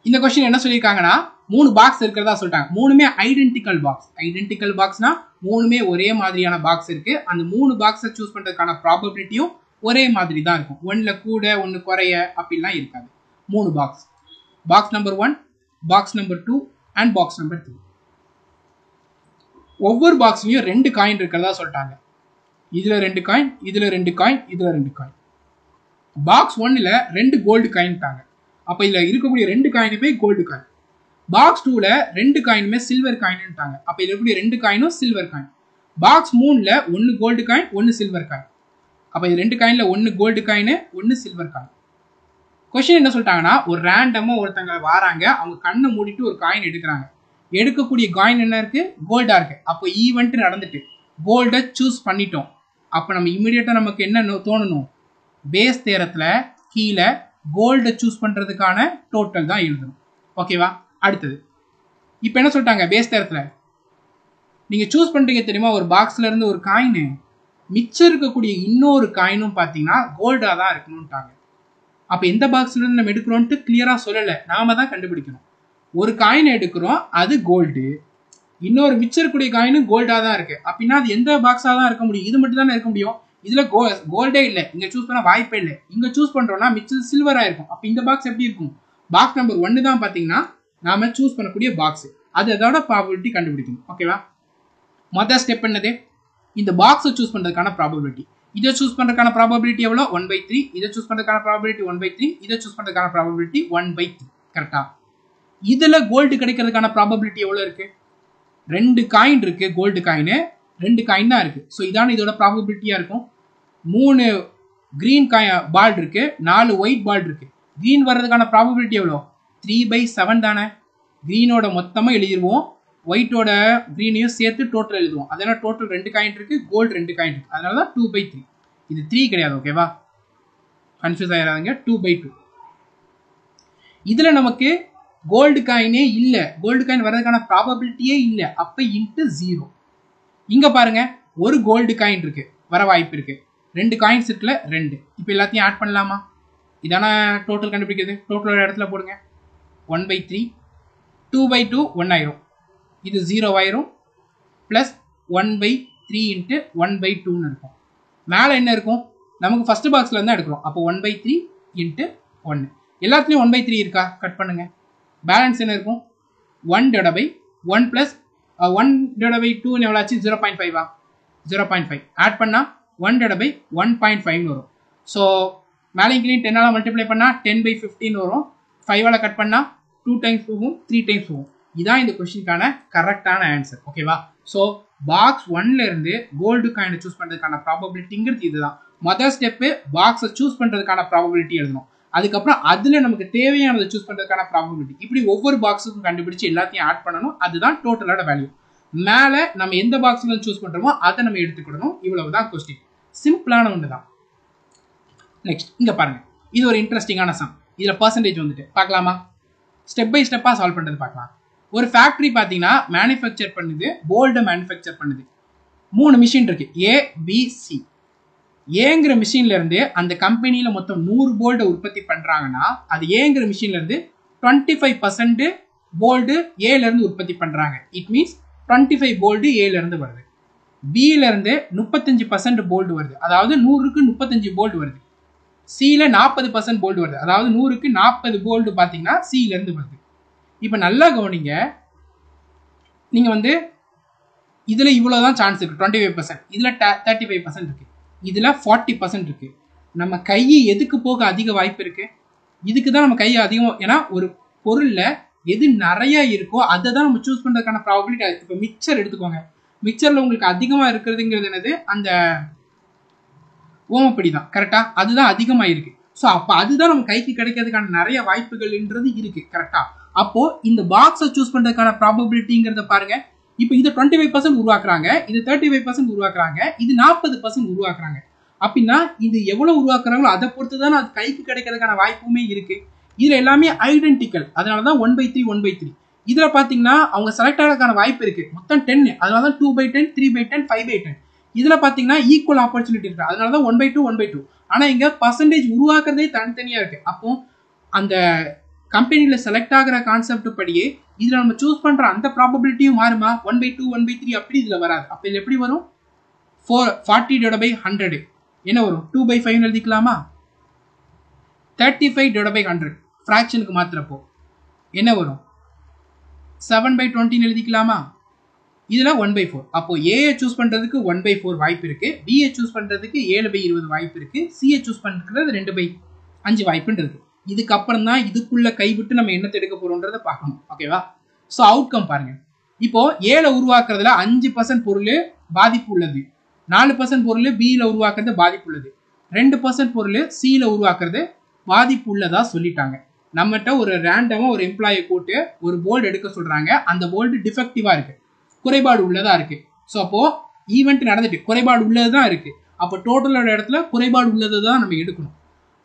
இந்த கொஸ்டின் என்ன சொல்லியிருக்காங்கன்னா, 3 பாக்ஸ் இருக்கிறதா சொல்லிட்டாங்க. மூணுமே ஐடென்டிக்கல் பாக்ஸ். ஐடென்டிக்கல் பாக்ஸ்னா மூணுமே ஒரே மாதிரியான பாக்ஸ் இருக்கு. அந்த 3 பாக்ஸை சூஸ் பண்றதுக்கான ப்ராபபிலிட்டியும் ஒரே மாதிரி தான் இருக்கும். ஒன்னுல கூட ஒன்னு குறைய அப்படிலாம் இருக்காது. 3 box. Box number 1, box number 2 and box number 3. ஒவ்வொரு பாக்ஸ்லயும் 2 காயின் இருக்கிறதா சொல்லிட்டாங்க. இதுல 2 காயின், இதுல 2 காயின், இதுல 2 காயின். பாக்ஸ் 1ல 2 கோல்டு காயின் தாங்க. அப்ப இதுல இருக்கக்கூடிய 2 காயினுமே கோல்டு காயின். பாக்ஸ் 2ல 2 காயினுமே சில்வர் காயின்ட்டாங்க. அப்ப இதுல இருக்கக்கூடிய 2 காயினும் சில்வர் காயின். பாக்ஸ் 3ல 1 கோல்டு காயின், 1 சில்வர் காயின். அப்ப இது 2 காயின்ல 1 gold coin, 1 silver coin. Question என்ன சொல்லிட்டாங்கன்னா, ஒரு ரேண்டமா ஒருத்தங்க வராங்க, அவங்க கண்ணை மூடிட்டு ஒரு காயின் எடுக்கிறாங்க. எடுக்கக்கூடிய காயின் என்ன இருக்கு? கோல்டா இருக்கு. அப்போ ஈவெண்ட் நடந்துட்டு கோல்டை சூஸ் பண்ணிட்டோம். அப்ப நம்ம இமிடியேட்டா நமக்கு என்ன தோணணும்? பேஸ் தேரத்துல கீழே கோல்டை சூஸ் பண்றதுக்கான டோட்டல் தான் எழுதணும். ஓகேவா? அடுத்தது இப்ப என்ன சொல்லிட்டாங்க? பேஸ் தேரத்துல நீங்க சூஸ் பண்றீங்க தெரியுமா, ஒரு பாக்ஸ்ல இருந்து ஒரு காயின், மிச்சம் இருக்கக்கூடிய இன்னொரு காயினும் பாத்தீங்கன்னா கோல்டா தான் இருக்கணும்ட்டாங்க. அப்ப எந்த பாக்ஸ்ல இருந்து நம்ம எடுக்கிறோம்ட்டு கிளியரா சொல்லல, நாம தான் கண்டுபிடிக்கணும். ஒரு காயின் எடுக்கிறோம், அது கோல்டு. இன்னொரு மிச்சம் இருக்கக்கூடிய காயினும் கோல்டா தான் இருக்கு. அப்படின்னா அது எந்த பாக்ஸா தான் இருக்க முடியும்? இது மட்டும் தானே இருக்க முடியும். இதுல கோல்டே இல்லை, இங்க சூஸ் பண்ண வாய்ப்பே இல்லை. இங்க சூஸ் பண்றோம்னா மிச்சம் சில்வரா இருக்கும். அப்ப இந்த பாக்ஸ் எப்படி இருக்கும்? பாக்ஸ் நம்பர் 1 தான் பாத்தீங்கன்னா நாம சூஸ் பண்ணக்கூடிய பாக்ஸ். அது அதோட ப்ராபபிலிட்டி கண்டுபிடிக்கணும். ஓகேவா? மொதல் ஸ்டெப் என்னது? இந்த பாக்ஸை சூஸ் பண்றதுக்கான ப்ராபபிலிட்டி. இதை சூஸ் பண்றதுக்கான ப்ராபபிலிட்டி எவ்வளோ? 1/3. இதை சூஸ் பண்றதுக்கான ப்ராபபிலிட்டி 1/3. இதை சூஸ் பண்றதுக்கான ப்ராபபிலிட்டி 1/3. கரெக்டா? இதுல கோல்டு கிடைக்கிறதுக்கான ப்ராபபிலிட்டி எவ்வளவு இருக்கு? 2 காயின் இருக்கு, கோல்டு காயின் 2 காயின் தான் இருக்கு. ஸோ இதான இதோட ப்ராபபிலிட்டியா இருக்கும். 3 கிரீன் பால் இருக்கு, 4 ஒயிட் பால் இருக்கு. கிரீன் வர்றதுக்கான ப்ராபபிலிட்டி எவ்வளோ? 3/7 தானே. கிரீனோட மொத்தமா எழுதிடுவோம், ஒயிட்டோட கிரீனையும் சேர்த்து டோட்டல் எழுதுவோம். அதனால டோட்டல் 2 காயின் இருக்கு, கோல்டு 2 காயின் இருக்கு. அதனால தான் 2/3. இது 3 கிடையாது. ஓகேவா? கன்ஃபியூஸ் ஆயிடாதீங்க. 2/2. இதுல நமக்கு கோல்டு காயினே இல்ல, கோல்டு காயின் வர்றதுக்கான ப்ராபபிலிட்டியே இல்ல. அப்ப இன்ட்டு 0. இங்க பாருங்க, ஒரு கோல்டு காயின் இருக்கு, வர வாய்ப்பு இருக்கு. 2 காயின்ஸ் இருக்குல்ல, 2. இப்போ எல்லாத்தையும் ஆட் பண்ணலாமா? இதான டோட்டல் கண்டுபிடிக்கிறது. டோட்டலோட இடத்துல போடுங்க. 1/3. 2/2 1 ஆயிரும். இது 0 ஆயிரும். பிளஸ் 1/3 இன்ட்டு 1/2ன்னு இருக்கும். மேலே என்ன இருக்கும்? நமக்கு ஃபர்ஸ்ட் பாக்ஸ்ல இருந்தா எடுக்கிறோம். அப்போ 1/3 இன்ட்டு 1. எல்லாத்துலயும் 1/3 இருக்கா? கட் பண்ணுங்க. பேலன்ஸ் என்ன இருக்கும்? 1/1 பிளஸ் 1/2 எவ்வளோ ஆச்சு? 0.5. 0.5 ஆட் பண்ணா 1/1.5 வரும். ஸோ மேலே இங்கேயும் 10ஆல் மல்டிப்ளை பண்ணா 10/15 வரும். 5ஆல் கட் பண்ணா 2 டைம்ஸ் போகும், 3 டைம்ஸ் போகும். இதான் இந்த கொஸ்டினுக்கான கரெக்டான ஆன்சர். ஓகேவா? ஸோ பாக்ஸ் 1ல இருந்து கோல்டு காயினை சூஸ் பண்றதுக்கான ப்ராபபிலிட்டிங்கிறது இதுதான். மொதல் ஸ்டெப்பு பாக்ஸை சூஸ் பண்றதுக்கான ப்ராபபிலிட்டி எழுதணும். அதுக்கப்புறம் அதுல நமக்கு தேவையானதை சூஸ் பண்றதுக்கான ப்ராபபிலிட்டி. இப்படி ஒவ்வொரு பாக்ஸுக்கும் கண்டுபிடிச்சு எல்லாத்தையும் ஆட் பண்ணணும். அதுதான் டோட்டலோட வேல்யூ. மேல நம்ம எந்த பாக்ஸ்ல சூஸ் பண்றோமோ அதை நம்ம எடுத்துக்கிடணும். இவ்வளவுதான் கொஸ்டின். சிம்பிளான ஒன்று தான். நெக்ஸ்ட் இங்க பாருங்க, இது ஒரு இன்ட்ரெஸ்டிங்கான சம். இதுல பர்சன்டேஜ் வந்துட்டு பார்க்கலாமா? ஸ்டெப் பை ஸ்டெப்பா சால்வ் பண்றது பார்க்கலாம். ஒரு ஃபேக்டரி பாத்தீங்கன்னா மேனுஃபேக்சர் பண்ணுது, போல்டை மேனுஃபேக்சர் பண்ணுது. 3 மிஷின் இருக்கு, A, B, C. ஏங்கிற மிஷின்ல இருந்து அந்த கம்பெனியில மொத்தம் 100 போல்டை உற்பத்தி பண்றாங்கன்னா அது ஏங்கிற மிஷின்ல இருந்து 25% போல்டு ஏல இருந்து உற்பத்தி பண்றாங்க. இட் மீன்ஸ் 25 போல்டு ஏல இருந்து வருது. பில இருந்து 35% போல்டு வருது, அதாவது 100க்கு 35 போல்டு வருது. சில 40% போல்டு வருது, அதாவது 100க்கு 40 போல்டு பாத்தீங்கன்னா சில இருந்து வருது. இப்ப நல்லா கவனிங்க, நீங்க வந்து இதுல இவ்வளவுதான் சான்ஸ் இருக்கு, 25%. இதுல 35% இருக்கு, இதுல 40% இருக்கு. நம்ம கை எதுக்கு போக அதிக வாய்ப்பு இருக்கு? இதுக்கு தான் நம்ம கை அதிகம். ஏன்னா ஒரு பொருள்ல எது நிறைய இருக்கோ அதை தான் நம்ம சூஸ் பண்றதுக்கான ப்ராபபிலிட்டி. இப்போ மிக்சர் எடுத்துக்கோங்க, மிக்சர்ல உங்களுக்கு அதிகமா இருக்கிறதுங்கிறது என்னது? அந்த ஓமப்படி தான். கரெக்டா? அதுதான் அதிகமா இருக்கு. ஸோ அப்போ அதுதான் நம்ம கைக்கு கிடைக்கிறதுக்கான நிறைய வாய்ப்புகள்ன்றது இருக்கு. கரெக்டா? அப்போ இந்த பாக்ஸை சூஸ் பண்றதுக்கான ப்ராபபிலிட்டிங்கிறத பாருங்க. இப்போ இது 25% உருவாக்குறாங்க, இது 35% உருவாக்குறாங்க, இது 40% உருவாக்குறாங்க. அப்படின்னா இது எவ்வளவு உருவாக்குறாங்களோ அதை பொறுத்து தான் அது கைக்கு கிடைக்கிறதுக்கான வாய்ப்புமே இருக்கு. இதுல எல்லாமே ஐடென்டிக்கல், அதனாலதான் 1/3 1/3. இதுல பாத்தீங்கன்னா அவங்க செலக்ட் ஆகிறதுக்கான வாய்ப்பு இருக்கு, மொத்தம் 10, அதனாலதான் 2/10 3/10 5/10. இதுல பாத்தீங்கன்னா ஈக்குவல் ஆப்பர்ச்சுனிட்டி இருக்கு, அதனாலதான் 1/2 1/2. ஆனா இங்க பர்சன்டேஜ் உருவாக்குறதே தனித்தனியா இருக்கு. அப்போ அந்த கம்பெனில செலக்ட் ஆகிற கான்செப்ட் படியே இதுல நம்ம சூஸ் பண்ற அந்த ப்ராபபிலிட்டியும் மாறுமா? 1/2 1/3 அப்படி இதுல வராது. அப்ப இது எப்படி வரும்? 40/100 என்ன வரும்? 2/5 எழுதிக்கலாமா? 35/100 ஃபிராக்ஷனுக்கு மாத்திரப்போ என்ன வரும்? 7/20 எழுதிக்கலாமா? இதுல 1/4. அப்போ A சூஸ் பண்றதுக்கு 1/4 வாய்ப்பு இருக்கு, B சூஸ் பண்றதுக்கு 7/20 வாய்ப்பு இருக்கு, C சூஸ் பண்றது 2/5 வாய்ப்புன்னு இருக்கு. இதுக்கப்புறம் தான் இதுக்குள்ள கைவிட்டு நம்ம என்ன எடுக்க போறோம்ன்றத பார்க்கணும். ஓகேவா? ஸோ அவுட்கம் பாருங்க. இப்போ ஏல உருவாக்குறதுல 5% பொருள் பாதிப்பு உள்ளது, 4% பொருள் பில உருவாக்குறது பாதிப்பு உள்ளது, 2% பொருள் சில உருவாக்குறது பாதிப்பு உள்ளதா சொல்லிட்டாங்க. நம்மகிட்ட ஒரு ரேண்டமா ஒரு எம்ப்ளாயை கூட்டு ஒரு போல்டு எடுக்க சொல்றாங்க. அந்த போல்டு டிஃபெக்டிவா இருக்கு, குறைபாடு உள்ளதா இருக்கு. ஸோ அப்போ ஈவெண்ட் நடந்துட்டு குறைபாடு உள்ளதுதான் இருக்கு. அப்போ டோட்டலோட இடத்துல குறைபாடு உள்ளது தான் நம்ம எடுக்கணும்.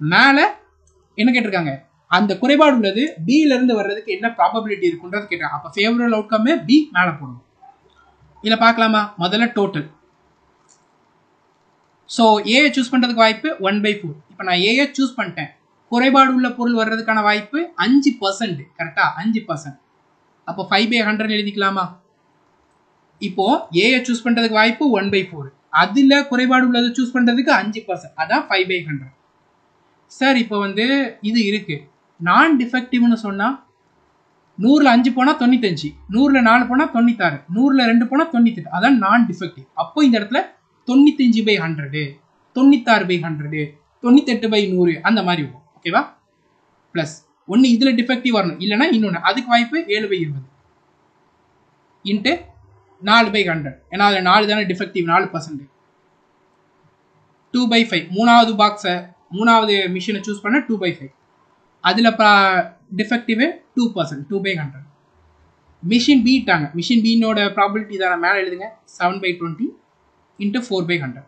மேல என்ன கேட்டிருக்காங்க? அந்த குறைபாடு உள்ளது பில இருந்து வர்றதுக்கு என்ன ப்ராபபிலிட்டி இருக்குன்றது கேட்டாங்க. அப்ப ஃபேவரபிள் அவுட்கம் பி மேல போடணும். இத பார்க்கலாமா? முதல்ல டோட்டல். சோ ஏ சூஸ் பண்றதுக்கு வாய்ப்பு 1/4. இப்போ நான் ஏ சூஸ் பண்ணிட்டேன், குறைபாடு உள்ள பொருள் வர்றதுக்கான வாய்ப்பு 5%. கரெக்டா? 5%. அப்போ 5/100 எழுதிக்கலாமா? இப்போ ஏயை சூஸ் பண்றதுக்கு வாய்ப்பு 1/4. அதுல குறைபாடு உள்ளதை சூஸ் பண்றதுக்கு 5%, அதான் 5/100. சார் இப்போ வந்து இது இருக்கு, நான் டிஃபெக்டிவ்னு சொன்னா 100ல் 5 போனா 95, 100ல் 4 போனா 96, 100ல் 2 போனா 98, அதான் நான் டிஃபெக்டிவ். அப்போ இந்த இடத்துல 95/100, 96/100, 98/100 அந்த மாதிரி வரும். ஓகேவா? பிளஸ் ஒன்று இதுல டிஃபெக்டிவ் வரணும், இல்லைன்னா இன்னொன்று அதுக்கு வாய்ப்பு 7/20 இன்ட்டு 4/100. ஏன்னா அதில் 4 தானே டிஃபெக்டிவ், 4%. 2/5 மூணாவது பாக்ஸை மூணாவது மிஷினை சூஸ் பண்ண 2/5. அதில் டிஃபெக்டிவ் 2%, 2/100. மிஷின் பீட்டாங்க, மிஷின் பீனோட ப்ராபபிலிட்டி தானே மேலே எழுதுங்க, 7/20 இன்ட்டு 4/100.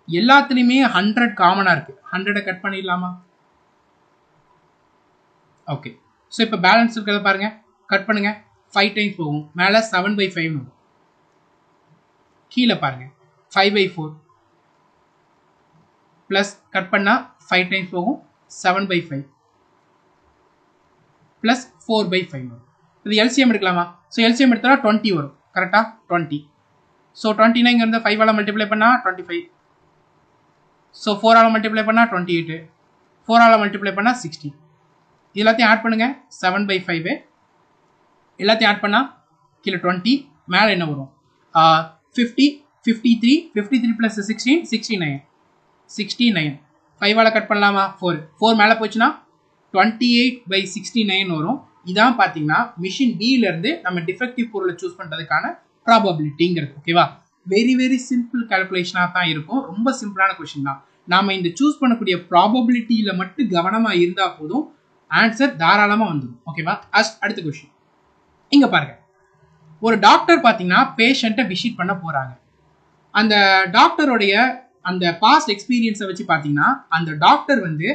எல்லாத்துலேயுமே 100 காமனாக இருக்குது, 100 கட் பண்ணிடலாமா? ஓகே. ஸோ இப்போ பேலன்ஸ் இருக்கிறத பாருங்க, கட் பண்ணுங்க, 5 டைம்ஸ் போகும், மேலே 7/5 வரும், கீழே பாருங்க 5/4 ப்ளஸ் கட் பண்ணால் 5 டைம்ஸ் போகும், 7/5 ப்ளஸ் 4/5 வரும். இது எல்சிஎம் எடுக்கலாமா? ஸோ எல்சிஎம் எடுத்தா 20 வரும், கரெக்டாக 20. ஸோ 29 இங்கே இருந்து 5ஆல் மல்டிப்ளை பண்ணால் 25. ஸோ 4ஆல் மல்டிப்ளை பண்ணால் 28, 4ஆல் மல்டிப்ளை பண்ணால் 60. எல்லாத்தையும் ஆட் பண்ணுங்க, 7/5 எல்லாத்தையும் ஆட் பண்ணால் கீழே 20, மேலே என்ன வரும்? 50, 53, 53 + 16, 69, 69. 5ஆல் கட் பண்ணலாமா? 4 மேலே போச்சுன்னா 28/69 வரும். இதான் பார்த்தீங்கன்னா மிஷின் பியிலேருந்து நம்ம டிஃபெக்டிவ் பொருளை சூஸ் பண்ணுறதுக்கான ப்ராபபிலிட்டிங்கிறது. ஓகேவா? வெரி வெரி சிம்பிள் கால்குலேஷனாக தான் இருக்கும், ரொம்ப சிம்பிளான கொஸ்டின் தான். நாம் இந்த சூஸ் பண்ணக்கூடிய ப்ராபபிலிட்டியில் மட்டும் கவனமாக இருந்தால் போதும், ஆன்சர் தாராளமாக வந்துடும். ஓகேவா? அடுத்த கொஸ்டின் இங்கே பாருங்க. ஒரு டாக்டர் பார்த்தீங்கன்னா பேஷண்ட்டை விசிட் பண்ண போகிறாங்க. அந்த டாக்டருடைய அந்த பாஸ்ட் எக்ஸ்பீரியன்ஸை வச்சு பார்த்தீங்கன்னா அந்த டாக்டர் வந்து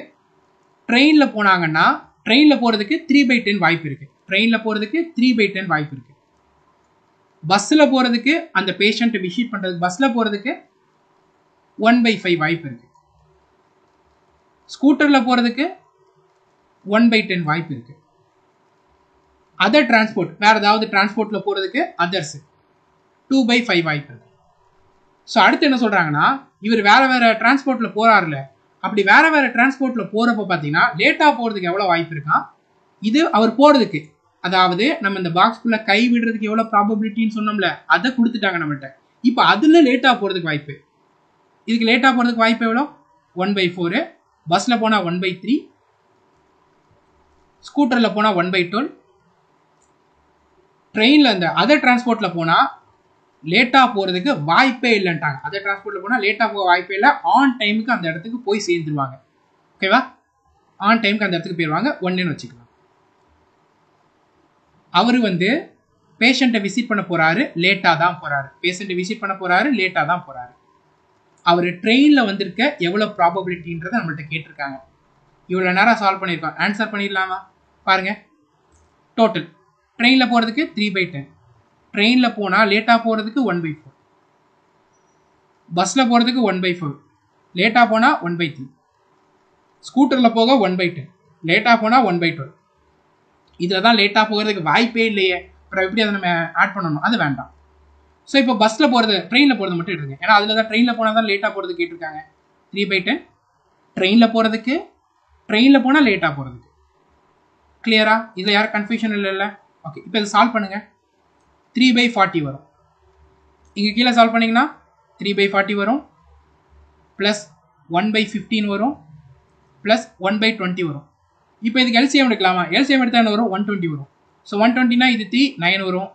ட்ரெயினில் போனாங்கன்னா ட்ரெயினில் போகிறதுக்கு 3/10 வாய்ப்பு இருக்குது, ட்ரெயினில் போகிறதுக்கு 3/10 வாய்ப்பு இருக்குது. பஸ்ஸில் போகிறதுக்கு அந்த பேஷண்ட்டை விசிட் பண்ணுறதுக்கு பஸ்ஸில் போகிறதுக்கு 1/5 வாய்ப்பு இருக்குது. ஸ்கூட்டரில் போகிறதுக்கு 1/10 வாய்ப்பு இருக்குது. அதர் டிரான்ஸ்போர்ட், வேறு ஏதாவது டிரான்ஸ்போர்ட்டில் போகிறதுக்கு அதர்ஸ் 2/5 வாய்ப்பு இருக்குது. ஸோ அடுத்து என்ன சொல்கிறாங்கன்னா, இவர் வேறு வேறு டிரான்ஸ்போர்ட்டில் போகிறாருல, அப்படி வேறு வேறு டிரான்ஸ்போர்ட்டில் போகிறப்ப பார்த்தீங்கன்னா லேட்டாக போகிறதுக்கு எவ்வளோ வாய்ப்பு இருக்கான், இது அவர் போகிறதுக்கு, அதாவது நம்ம இந்த பாக்ஸ்குள்ளே கை விடுறதுக்கு எவ்வளோ ப்ராபபிலிட்டின்னு சொன்னோம்ல, அதை கொடுத்துட்டாங்க நம்மள்கிட்ட. இப்போ அதில் லேட்டாக போகிறதுக்கு வாய்ப்பு, இதுக்கு லேட்டாக போகிறதுக்கு வாய்ப்பு எவ்வளோ? 1/4, பஸ்ஸில் போனால் 1/3, ஸ்கூட்டரில் போனால் 1/12, ட்ரெயினில் இந்த அதர் டிரான்ஸ்போர்ட்டில் போனால் லேட்டாக போகிறதுக்கு வாய்ப்பே இல்லைன்ட்டாங்க. அதர் டிரான்ஸ்போர்ட்டில் போனால் லேட்டாக போக வாய்ப்பே இல்லை, ஆன் டைமுக்கு அந்த இடத்துக்கு போய் சேர்ந்துருவாங்க. ஓகேவா? ஆன் டைமுக்கு அந்த இடத்துக்கு போயிடுவாங்க, ஒன்றுன்னு வச்சுக்கலாம். அவர் வந்து பேஷண்ட்டை விசிட் பண்ண போகிறாரு, லேட்டாக தான் போகிறாரு, பேஷண்ட்டை விசிட் பண்ண போகிறாரு, லேட்டாக தான் போகிறாரு. அவர் ட்ரெயினில் வந்திருக்க எவ்வளோ ப்ராபபிலிட்டின்றதை நம்மள்கிட்ட கேட்டிருக்காங்க. இவ்வளோ நேரம் சால்வ் பண்ணியிருக்கோம், ஆன்சர் பண்ணிடலாமா? பாருங்கள், டோட்டல் ட்ரெயினில் போகிறதுக்கு 3/10, ட்ரெயினில் போனால் லேட்டாக போகிறதுக்கு 1/4, பஸ்ஸில் போகிறதுக்கு 1/4, லேட்டாக போனால் 1/3, ஸ்கூட்டரில் போக 1/10, லேட்டாக போனால் 1/12. இதில் தான் லேட்டாக போகிறதுக்கு வாய்ப்பே இல்லையே, அப்புறம் எப்படி அதை நம்ம ஆட் பண்ணணும்? அது வேண்டாம். ஸோ இப்போ பஸ்ஸில் போகிறது, ட்ரெயினில் போகிறது மட்டும் எடுத்துங்க, ஏன்னா அதில் தான் ட்ரெயினில் போனால் தான் லேட்டாக போகிறது கேட்டிருக்காங்க. 3/10 ட்ரெயினில் போகிறதுக்கு, ட்ரெயினில் போனால் லேட்டாக போகிறதுக்கு. கிளியரா? இதில் யாரும் கன்ஃபியூஷன் இல்லை? ஓகே, இப்போ இதை சால்வ் பண்ணுங்கள். 3/40 வரும், இங்கே கீழே சால்வ் பண்ணிங்கன்னா 3/40 வரும், ப்ளஸ் 1/15 வரும், ப்ளஸ் 1/20 வரும். இப்போ இதுக்கு எல்சிஎம் எடுக்கலாமா? எல்சிஎம் எடுத்தால் என்ன வரும்? 120 வரும். ஸோ 120னா இது 3 9 வரும்,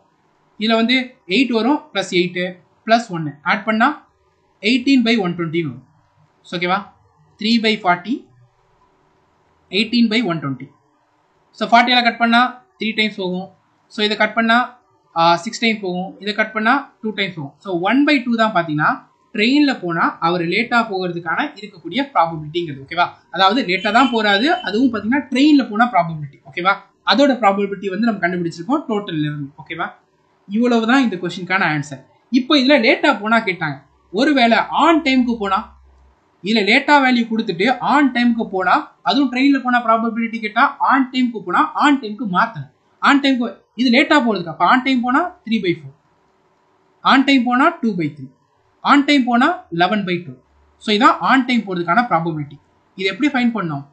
இதில் வந்து 8 வரும், ப்ளஸ் 8 ப்ளஸ் 1 ஆட் பண்ணால் 18/120 வரும். ஸோ ஓகேவா? 3/40 18/120. ஸோ 40 கட் பண்ணால் 3 டைம்ஸ் போகும், ஸோ இதை கட் பண்ணால் 6 டைம்ஸ் போகும், இதை கட் பண்ணால் 2 டைம்ஸ் போகும். ஸோ 1/2 தான் பார்த்தீங்கன்னா ட்ரெயினில் போனால் அவர் லேட்டாக போகிறதுக்கான இருக்கக்கூடிய ப்ராபபிலிட்டிங்கிறது. ஓகேவா? அதாவது லேட்டாக தான் போகிறாது, அதுவும் பார்த்தீங்கன்னா ட்ரெயினில் போனால் ப்ராபபிலிட்டி. ஓகேவா? அதோட ப்ராபபிலிட்டி வந்து நம்ம கண்டுபிடிச்சிருக்கோம் டோட்டல் இருந்து. ஓகேவா? இவ்வளவு தான் இந்த கொஸ்டினுக்கான ஆன்சர். இப்போ இதில் லேட்டாக போனால் கேட்டாங்க, ஒருவேளை ஆன் டைமுக்கு போனால், இதில் லேட்டாக வேல்யூ கொடுத்துட்டு ஆன் டைமுக்கு போனால், அதுவும் ட்ரெயினில் போனால் ப்ராபபிலிட்டி கேட்டால் ஆன் டைமுக்கு போனால் ஆன் டைமுக்கு மாற்றணும். ஆன் டைமுக்கு இது லேட்டாக போகிறதுக்கு, அப்போ ஆன் டைம் போனால் 3/4, ஆன் டைம் போனால் 2/3, ஆன் டைம் போனால் 11/2. ஸோ இதான் ஆன் டைம் போகிறதுக்கான ப்ராபபிலிட்டி. இது எப்படி ஃபைன் பண்ணோம்?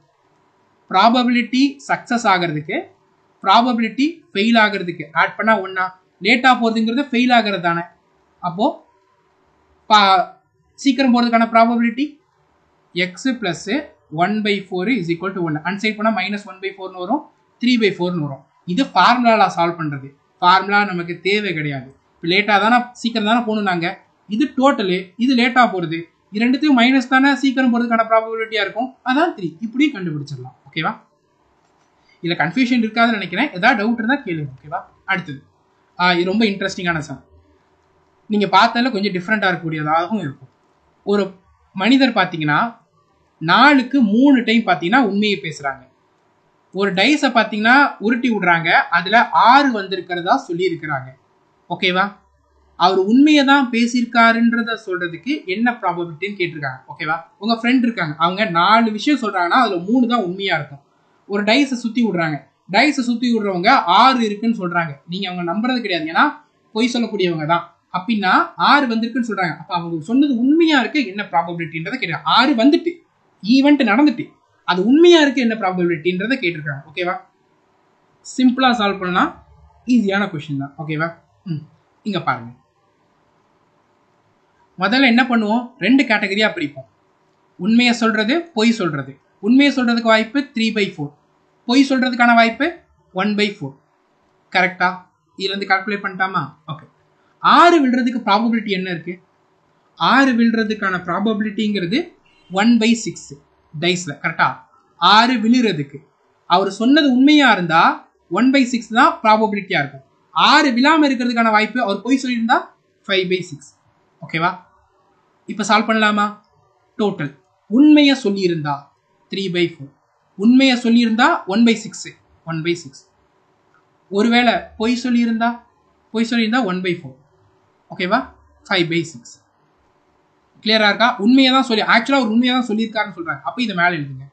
ப்ராபபிலிட்டி சக்ஸஸ் ஆகிறதுக்கு ப்ராபபிலிட்டி ஃபெயில் ஆகிறதுக்கு ஆட் பண்ணால் ஒன்றா, லேட்டாக போகிறதுங்கிறது ஃபெயில் ஆகிறது தானே. அப்போது சீக்கிரம் போகிறதுக்கான probability x plus 1/4 is equal to 1. அன்சைட் பண்ணால் -1/4 வரும், 3/4 வரும். இது ஃபார்முலாவில் சால்வ் பண்ணுறது. ஃபார்முலா நமக்கு தேவை கிடையாது. இப்போ லேட்டாக தானே சீக்கிரம் தானே போகணும் நாங்கள். இது டோட்டலு, இது லேட்டாக போகிறது, இது ரெண்டுத்தையும் மைனஸ் தானே சீக்கிரம் போகிறதுக்கான ப்ராபபிலிட்டியாக இருக்கும். அதான் 3. இப்படி கண்டுபிடிச்சிடலாம். ஓகேவா? இதில் கன்ஃபியூஷன் இருக்காதுன்னு நினைக்கிறேன். ஏதாவது டவுட் இருந்தால் கேளுங்க. ஓகேவா? அடுத்தது இது ரொம்ப இன்ட்ரெஸ்டிங்கான சம். நீங்கள் பார்த்தால கொஞ்சம் டிஃப்ரெண்ட்டாக இருக்கக்கூடியதாகவும் இருக்கும். ஒரு மனிதர் பார்த்தீங்கன்னா 4க்கு 3 டைம் பார்த்தீங்கன்னா உண்மையை பேசுகிறாங்க. ஒரு டைஸை பார்த்தீங்கன்னா உருட்டி விடுறாங்க, அதில் 6 வந்திருக்கிறதா சொல்லியிருக்கிறாங்க. ஓகேவா? அவர் உண்மையை தான் பேசியிருக்காருன்றத சொல்றதுக்கு என்ன ப்ராபபிலிட்டின்னு கேட்டிருக்காங்க. ஓகேவா? உங்க ஃப்ரெண்ட் இருக்காங்க, அவங்க 4 விஷயம் சொல்றாங்கன்னா அதுல 3 தான் உண்மையா இருக்கும். ஒரு டைஸை சுத்தி விடுறாங்க, டைஸை சுத்தி விடுறவங்க 6 இருக்குன்னு சொல்றாங்க. நீங்க அவங்க நம்புறது கிடையாது, ஏன்னா பொய் சொல்லக்கூடியவங்க தான். அப்படின்னா 6 வந்திருக்குன்னு சொல்றாங்க. அப்ப அவங்க சொன்னது உண்மையா இருக்கு, என்ன ப்ராபபிலிட்டின்றத கேட்க. 6 வந்துட்டு ஈவெண்ட் நடந்துட்டு அது உண்மையா இருக்கு, என்ன ப்ராபபிலிட்டின்றத கேட்டிருக்காங்க. ஓகேவா? சிம்பிளா சால்வ் பண்ணலாம், ஈஸியான கொஸ்டின் தான். ஓகேவா? இங்க பாருங்க. முதல்ல என்ன பண்ணுவோம்? 2 கேட்டகரியா பிரிப்போம். உண்மையை சொல்றது, பொய் சொல்றது. உண்மையை சொல்றதுக்கு வாய்ப்பு 3/4, பொய் சொல்றதுக்கான வாய்ப்பு 1/4. கரெக்டா? இதுல இருந்து கால்குலேட் பண்ணிட்டாமா? ஓகே. 6 விழுறதுக்கு ப்ராபபிலிட்டி என்ன இருக்கு? 6 விழுறதுக்கான ப்ராபபிலிட்டிங்கிறது 1/6 டைஸ்ல. கரெக்டா? 6 விழுறதுக்கு அவர் சொன்னது உண்மையா இருந்தா 1/6 தான் ப்ராபபிலிட்டியா இருக்கும். 6 விழாம இருக்கிறதுக்கான வாய்ப்பு, அவர் பொய் சொல்லியிருந்தா 5/6. ஓகேவா? இப்போ சால்வ் பண்ணலாமா? டோட்டல் உண்மையை சொல்லியிருந்தா 3/4, உண்மையை சொல்லியிருந்தா 1/6. ஒருவேளை பொய் சொல்லியிருந்தா 1/4. ஓகேவா? 5/6. கிளியரா இருக்கா? உண்மையை தான் சொல்லி, ஆக்சுவலாக ஒரு உண்மையை தான் சொல்லியிருக்காருன்னு சொல்றாங்க. அப்போ இதை மேலே எழுதுங்க.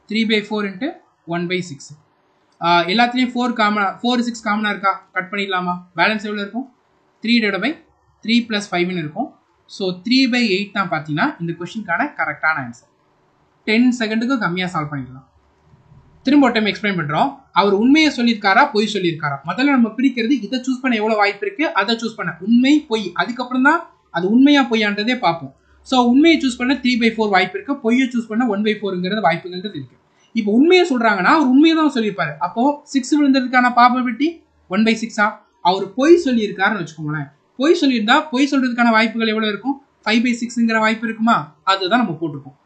3/4 × 1/6. எல்லாத்துலேயும் 4 6 காமனாக இருக்கா? கட் பண்ணிடலாமா? பேலன்ஸ் எவ்வளோ இருக்கும்? 3/3 + 5 இருக்கும். ஸோ 3/8 தான் பார்த்தீங்கன்னா இந்த கொஸ்டினுக்கான கரெக்டான ஆன்சர். 10 செகண்டுக்கு கம்மியாக சால்வ் பண்ணிடலாம். திரும்ப ஒரு டைம் எக்ஸ்பிளைன் பண்ணுறோம். அவர் உண்மையை சொல்லியிருக்காரா, பொய் சொல்லியிருக்காரா? முதல்ல நம்ம பிரிக்கிறது, இதை சூஸ் பண்ண எவ்வளோ வாய்ப்பு இருக்கு, அதை சூஸ் பண்ண. உண்மை, பொய், அதுக்கப்புறம் தான் அது உண்மையா பொய்யான்றதே பார்ப்போம். ஸோ உண்மையை சூஸ் பண்ண 3/4 வாய்ப்பு இருக்கு, பொய்யை சூஸ் பண்ண 1/4ங்கிறது வாய்ப்புங்கிறது இருக்கு. இப்போ உண்மையை சொல்றாங்கன்னா அவர் உண்மையை தான் சொல்லியிருப்பாரு. அப்போ 6 விழுந்ததுக்கான ப்ராபபிலிட்டி 1/6. அவர் பொய் சொல்லியிருக்காருன்னு வச்சுக்கோங்களேன். பொய் சொல்லியிருந்தா பொய் சொல்றதுக்கான வாய்ப்புகள் எவ்வளவு இருக்கும்? 5/6ங்கிற வாய்ப்பு இருக்குமா? அதுதான் நம்ம போட்டிருக்கோம்.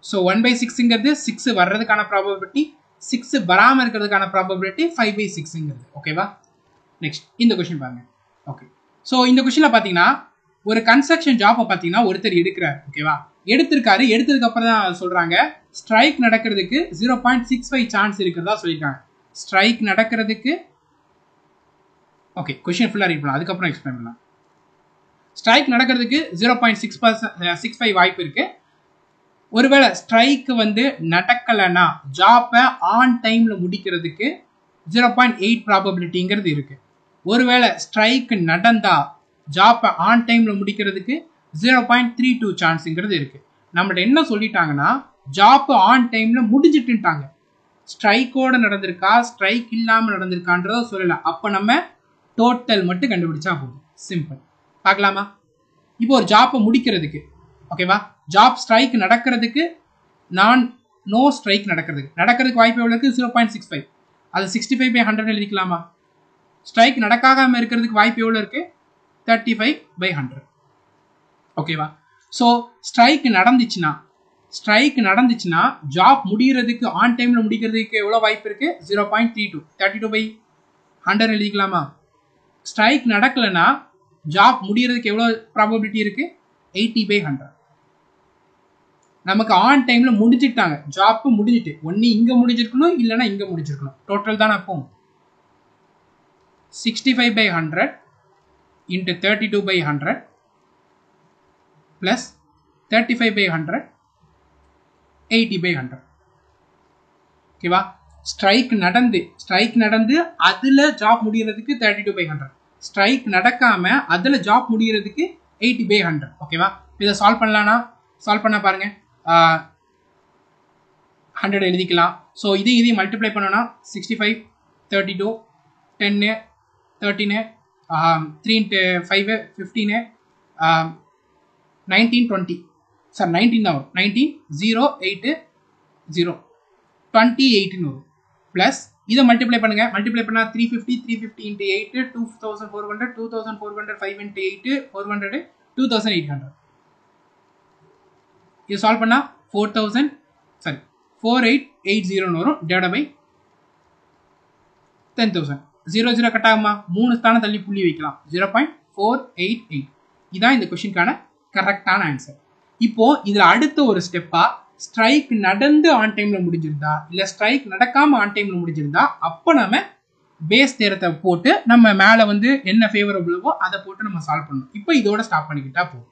ஸோ 1/6ங்கிறது 6 வர்றதுக்கான ப்ராபபிலிட்டி, 6 வராமல் இருக்கிறதுக்கான ப்ராபபிலிட்டி 5/6ங்கிறது. ஓகேவா? நெக்ஸ்ட் இந்த கொஸ்டின் பாருங்க. ஓகே. ஸோ இந்த கொஸ்டின்ல பார்த்தீங்கன்னா ஒரு கன்ஸ்ட்ரக்ஷன் ஜாப்பை பார்த்தீங்கன்னா ஒருத்தர் எடுக்கிறார். ஓகேவா? எடுத்திருக்காரு. எடுத்ததுக்கு அப்புறம் தான் சொல்றாங்க ஸ்ட்ரைக் நடக்கிறதுக்கு 0.65 சான்ஸ் இருக்கிறதா சொல்லியிருக்காங்க. ஸ்ட்ரைக் நடக்கிறதுக்கு, ஓகே கொஸ்டின் ஃபுல்லாக ரீட் பண்ணலாம், அதுக்கப்புறம் எக்ஸ்பிளைன் பண்ணலாம். ஸ்ட்ரைக் நடக்கிறதுக்கு 0.65 வாய்ப்பு இருக்கு. ஒருவேளை ஸ்ட்ரைக் நடக்கலைன்னா ஜாப்பை ஆன் டைம்ல முடிக்கிறதுக்கு 0.8 ப்ராபபிலிட்டிங்கிறது இருக்கு. ஒருவேளை ஸ்ட்ரைக் நடந்தா ஜாப்பை ஆன் டைம்ல முடிக்கிறதுக்கு 0.32 சான்ஸ்ங்கிறது இருக்கு. நம்மள்ட்ட என்ன சொல்லிட்டாங்கன்னா ஜாப் ஆன் டைம்ல முடிஞ்சிட்டுட்டாங்க. ஸ்ட்ரைக்கோட நடந்திருக்கா, ஸ்ட்ரைக் இல்லாம நடந்திருக்கான்றத சொல்லல. அப்ப நம்ம டோட்டல் மட்டும் கண்டுபிடிச்சா போதும். சிம்பிள். பார்க்கலாமா? இப்போ ஒரு ஜாப்பை முடிக்கிறதுக்கு, ஓகேவா, ஜாப் ஸ்ட்ரைக் நடக்கிறதுக்கு, நோ ஸ்ட்ரைக் நடக்கிறதுக்கு வாய்ப்பு எவ்வளவு இருக்கு? 0.65. அது 65/100 எழுதிக்கலாமா? ஸ்ட்ரைக் நடக்காம இருக்கிறதுக்கு வாய்ப்பு எவ்வளவு இருக்கு? 35/100. ஓகேவா? ஸோ ஸ்ட்ரைக் நடந்துச்சுன்னா ஜாப் முடிகிறதுக்கு, ஆன் டைம்ல முடிக்கிறதுக்கு எவ்வளவு வாய்ப்பு இருக்கு? 0.32. 32/100 எழுதிக்கலாமா? ஸ்ட்ரைக் நடக்கலைன்னா ஜாப் முடிகிறதுக்கு எவ்வளவு ப்ராபபிலிட்டி இருக்கு? 80/100. நமக்கு ஆன் டைம்ல முடிஞ்சிட்டாங்க, ஜாப் முடிஞ்சிட்டு, ஒன்னு இங்க முடிஞ்சிருக்கணும், இல்லைன்னா இங்க முடிஞ்சிருக்கணும். டோட்டல் தானே அப்போ 65/100 into 32/100 plus 35/100 80/100. ஓகேவா? ஸ்ட்ரைக் நடந்து அதுல ஜாப் முடிகிறதுக்கு 32/100, ஸ்ட்ரைக் நடக்காம அதில் ஜாப் முடிகிறதுக்கு 80/100. ஓகேவா? இதை சால்வ் பண்ணலான்னா சால்வ் பண்ண பாருங்க. 100 எழுதிக்கலாம். ஸோ இதையும் மல்டிப்ளை பண்ணோன்னா 65, 32, 10, 13, 3 × 5, 15, 19, 20. சார் 19 தான் வரும். 19, 0, 8, 0, 28 வரும். ப்ளஸ் இதை மல்டிப்ளை பண்ணுங்க. மல்டிப்ளை பண்ணால் 350, 350 × 8, 2400, 2400, 5 × 8, 400, 2800. இது சால்வ் பண்ணால் 4880 வரும். Divide by 10,000. 0 0 கட் ஆகுமா? 3 ஸ்தானம் தள்ளி புள்ளி வைக்கலாம். 0.488. இதான் இந்த கொஸ்டினுக்கான கரெக்டான ஆன்சர். இப்போ இதுல அடுத்த ஒரு ஸ்டெப்பா ஸ்ட்ரைக் நடந்து ஆன் டைம்ல முடிஞ்சிருந்தா இல்ல ஸ்ட்ரைக் நடக்காம ஆன் டைம்ல முடிஞ்சிருந்தா அப்ப நம்ம பேஸ் தேரத்தை போட்டு நம்ம மேல வந்து என்ன ஃபேவரபிளோ அதை போட்டு நம்ம சால்வ் பண்ணணும். இப்போ இதோட ஸ்டாப் பண்ணிக்கிட்டா போதும்.